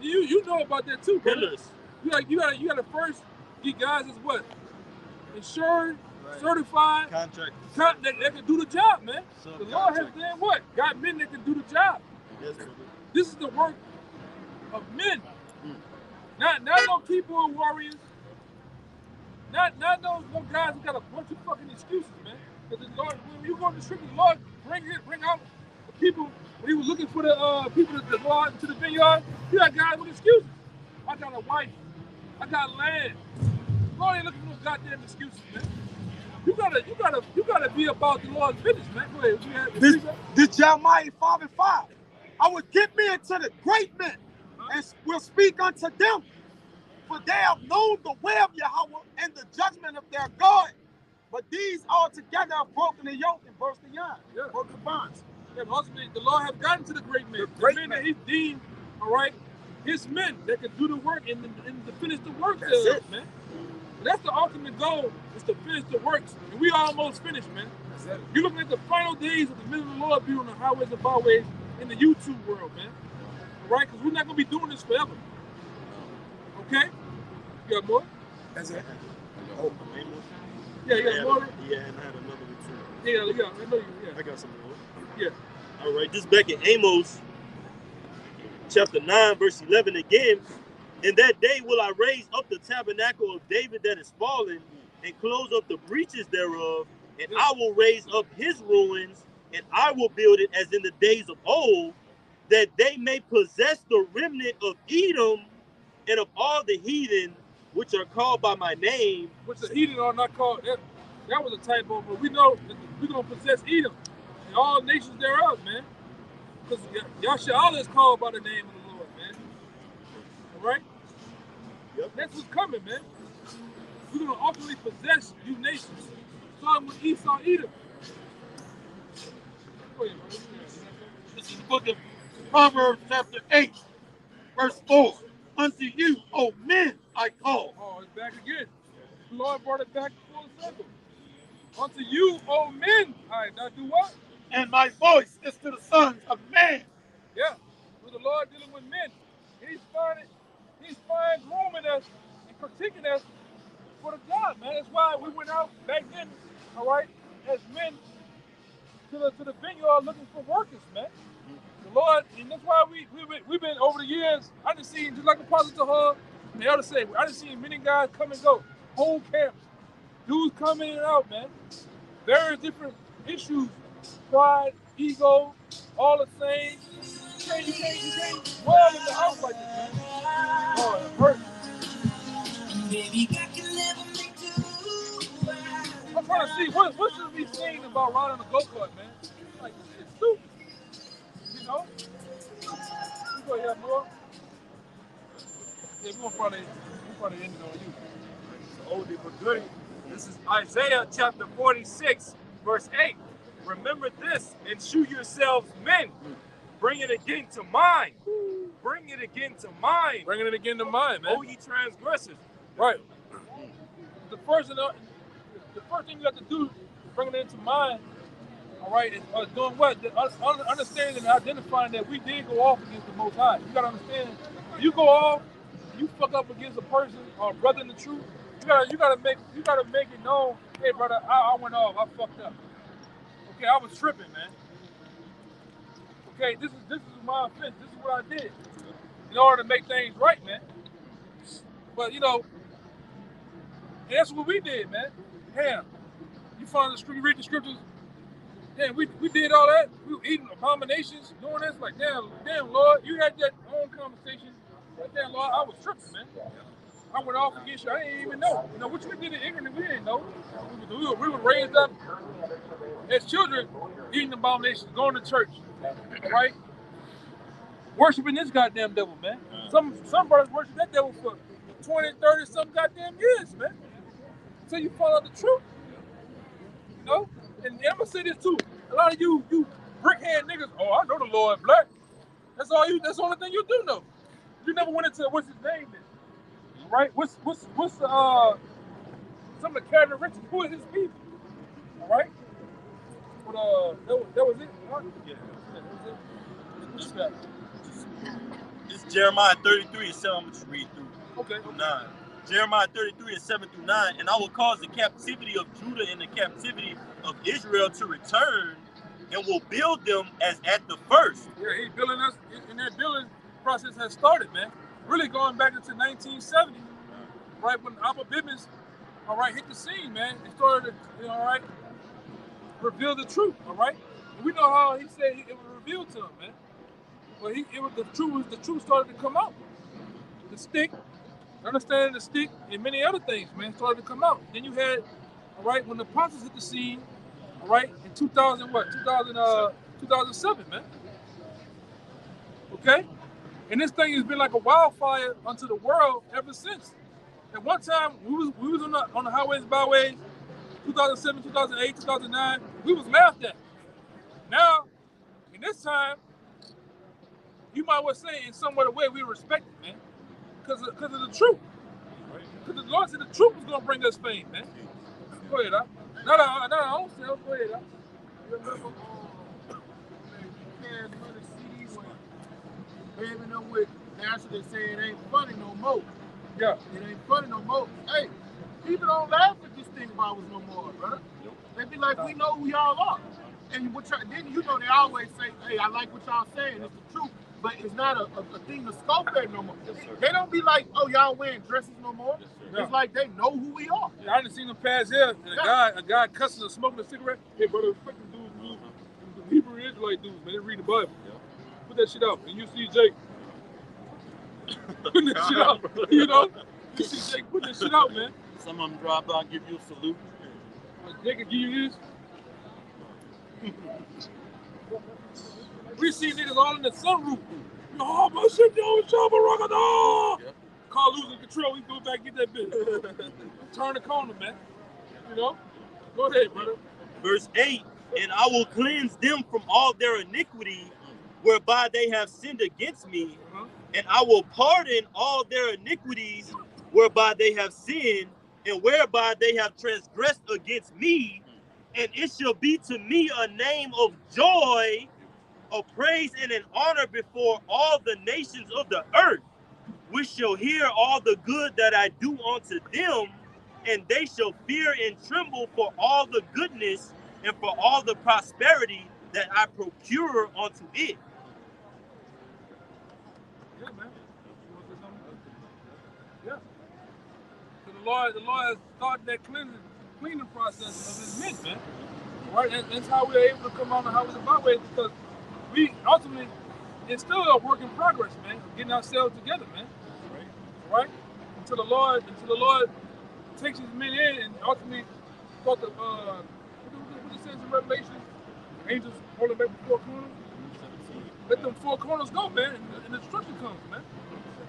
You know about that too, brother. You gotta first get guys as what? Insured, right. Certified, contractors that can do the job, man. The Lord has done what? Got men that can do the job. Yes, this is the work of men. Not no keyboard warriors. Not those guys who got a bunch of fucking excuses, man. Because the Lord, when you go to the scripture, the Lord bring out the people. When he was looking for the people to go out into the vineyard, he got guys with excuses. I got a wife. I got land. Lord ain't looking for no goddamn excuses, man. You gotta be about the Lord's business, man. Go ahead. This Jeremiah 5:5. I will get me into the great men and will speak unto them. For they have known the way of Yahweh and the judgment of their God. But these altogether have broken the yoke and burst the yarn, broken the bonds. Yeah, ultimately, the Lord have gotten to the great men. The men that he deemed, all right, his men that can do the work and to finish the work there, man. That's the ultimate goal, is to finish the works. And we almost finished, man. You're looking at the final days of the men of the Lord being on the highways and byways in the YouTube world, man. All right? Because we're not going to be doing this forever. Okay? You got more? That's it. Yeah, you got more? Yeah, and I had another one too. Yeah, I know you. Yeah. I got some more. Yeah. All right, this back in Amos, chapter 9, verse 11 again. In that day will I raise up the tabernacle of David that is fallen, and close up the breaches thereof, and I will raise up his ruins, and I will build it as in the days of old, that they may possess the remnant of Edom and of all the heathen which are called by my name. Which the heathen are not called. That was a typo, but we know that we're going to possess Edom and all nations thereof, man. Because Yasha'Allah is called by the name of the Lord, man. All right? Yep. That's what's coming, man. We're going to ultimately possess you nations. Starting with Esau, Edom. Go ahead, bro. This is the book of Proverbs chapter 8, verse 4. Unto you, O men, I call. Oh, it's back again. The Lord brought it back full circle. Unto you, O men. All right, now do what? And my voice is to the sons of man. Yeah. So the Lord dealing with men. He's fine grooming us and critiquing us for the job, man. That's why we went out back then, all right, as men to the vineyard looking for workers, man. The Lord, and that's why we've been over the years. I done seen, just like Apostle Tahar, the elder say, I done seen many guys come and go, whole camps, dudes come in and out, man. Various different issues, pride, ego, all the same. You can't dwell in the house like this, man. Oh, it hurts. I'm trying to see what should be saying about riding a go-kart, man. Like, it's stupid. You know? You go ahead, more. Yeah, we'll probably end it on you. Oldie but goodie. This is Isaiah chapter 46, verse 8. Remember this and shew yourselves men. Bring it again to mind. Bring it again to mind. Bringing it again to mind, man. O ye transgressors. Right. The first thing you have to do, bringing it into mind, all right, is doing what? Understanding and identifying that we did go off against the Most High. You gotta understand, if you go off, you fuck up against a person or a brother in the truth, you gotta make it known, hey brother, I went off, I fucked up. Okay, I was tripping, man. Okay, this is my offense. This is what I did in order to make things right, man. But you know, and that's what we did, man. Damn, you find the scripture, read the scriptures. Damn, we did all that. We were eating abominations, doing this. Like, damn, Lord, you had that own conversation. Like, damn, Lord, I was tripping, man. I went off against you. I didn't even know. You know, which we did it ignorantly, we didn't know. We were raised up as children, eating abominations, going to church, right? Worshiping this goddamn devil, man. Some brothers worship that devil for 20, 30, some goddamn years, man. Until you follow the truth. You know? And I'm gonna say this too. A lot of you brick-hand niggas, oh, I know the Lord black. That's the only thing you do know. You never went into what's his name is. Right? What's the some of the characteristics? Who is his people? All right? But that was it. Yeah, that was it. What's that? It's Jeremiah 33 and 7. I'm just read through. Okay. 9. Jeremiah 33 and 7 through 9. And I will cause the captivity of Judah and the captivity of Israel to return, and will build them as at the first. Yeah, he's building us, and that building process has started, man. Really going back into 1970, right when Abba Bibbins, all right, hit the scene, man. It started to, all right, reveal the truth, all right. And we know how he said it was revealed to him, man. But the truth started to come out. The stick, understanding the stick, and many other things, man, started to come out. Then you had, all right, when the apostles hit the scene, all right, in 2007, man. Okay? And this thing has been like a wildfire unto the world ever since. At one time, we was on the highways, byways, 2007, 2008, 2009, we was laughed at. Now, in this time, you might well say in some way we respect it, man. Because of the truth. Because the Lord said the truth was going to bring us fame, man. Go ahead, not our own self. Go ahead, You remember Cash Money CD when Baby them with National, they say it ain't funny no more. Yeah. It ain't funny no more. Hey, people don't laugh at this thing about us no more, brother. They be like, we know who y'all are. And then you know they always say, hey, I like what y'all saying, it's the truth. But it's not a thing to scope at no more. They don't be like, oh, y'all wearing dresses no more. It's like they know who we are. Yeah, I done seen them pass here, and a guy cussing and smoking a cigarette. Hey, brother, fucking dudes, the Hebrew Israelite dudes, man, they read the Bible. Put that shit out, and you see Jake putting that shit out, you know? You see Jake putting that shit out, man. Some of them drop by and give you a salute. Jake can give you this. We see niggas all in the sunroof. Oh, my shit, yo, Shabba Rockada! Car losing control, we go back get that bitch. Turn the corner, man. You know? Go ahead, brother. Verse 8, and I will cleanse them from all their iniquity, whereby they have sinned against me, and I will pardon all their iniquities, whereby they have sinned, and whereby they have transgressed against me, and it shall be to me a name of joy, a praise and an honor before all the nations of the earth, which shall hear all the good that I do unto them, and they shall fear and tremble for all the goodness and for all the prosperity that I procure unto it. Yeah, man. Yeah. So the Lord has started that cleaning process of His men, man. Right? And that's how we're able to come on the highways and byways, because we ultimately, it's still a work in progress, man. Getting ourselves together, man. Right? Until the Lord takes His men in and ultimately start the what it says in Revelation, angels holding back the four corners. Let them four corners go, man, and the destruction comes, man.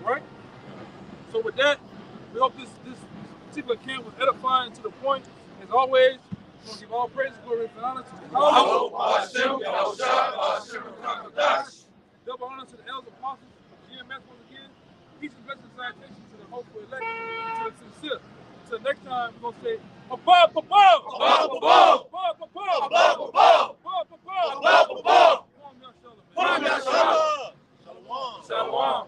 Right? So with that, we hope this particular camp was edifying to the point. As always, we're going to give all praise, glory, and honor to the double honor to the elders, apostles, GMS once again. Peace and blessings and salutations to the hopeful elect, to the sincere. Until next time, we're going to say, above, above, above, above, above, above, above, above, above, above, above, above. Shalom. Shalom. Shalom.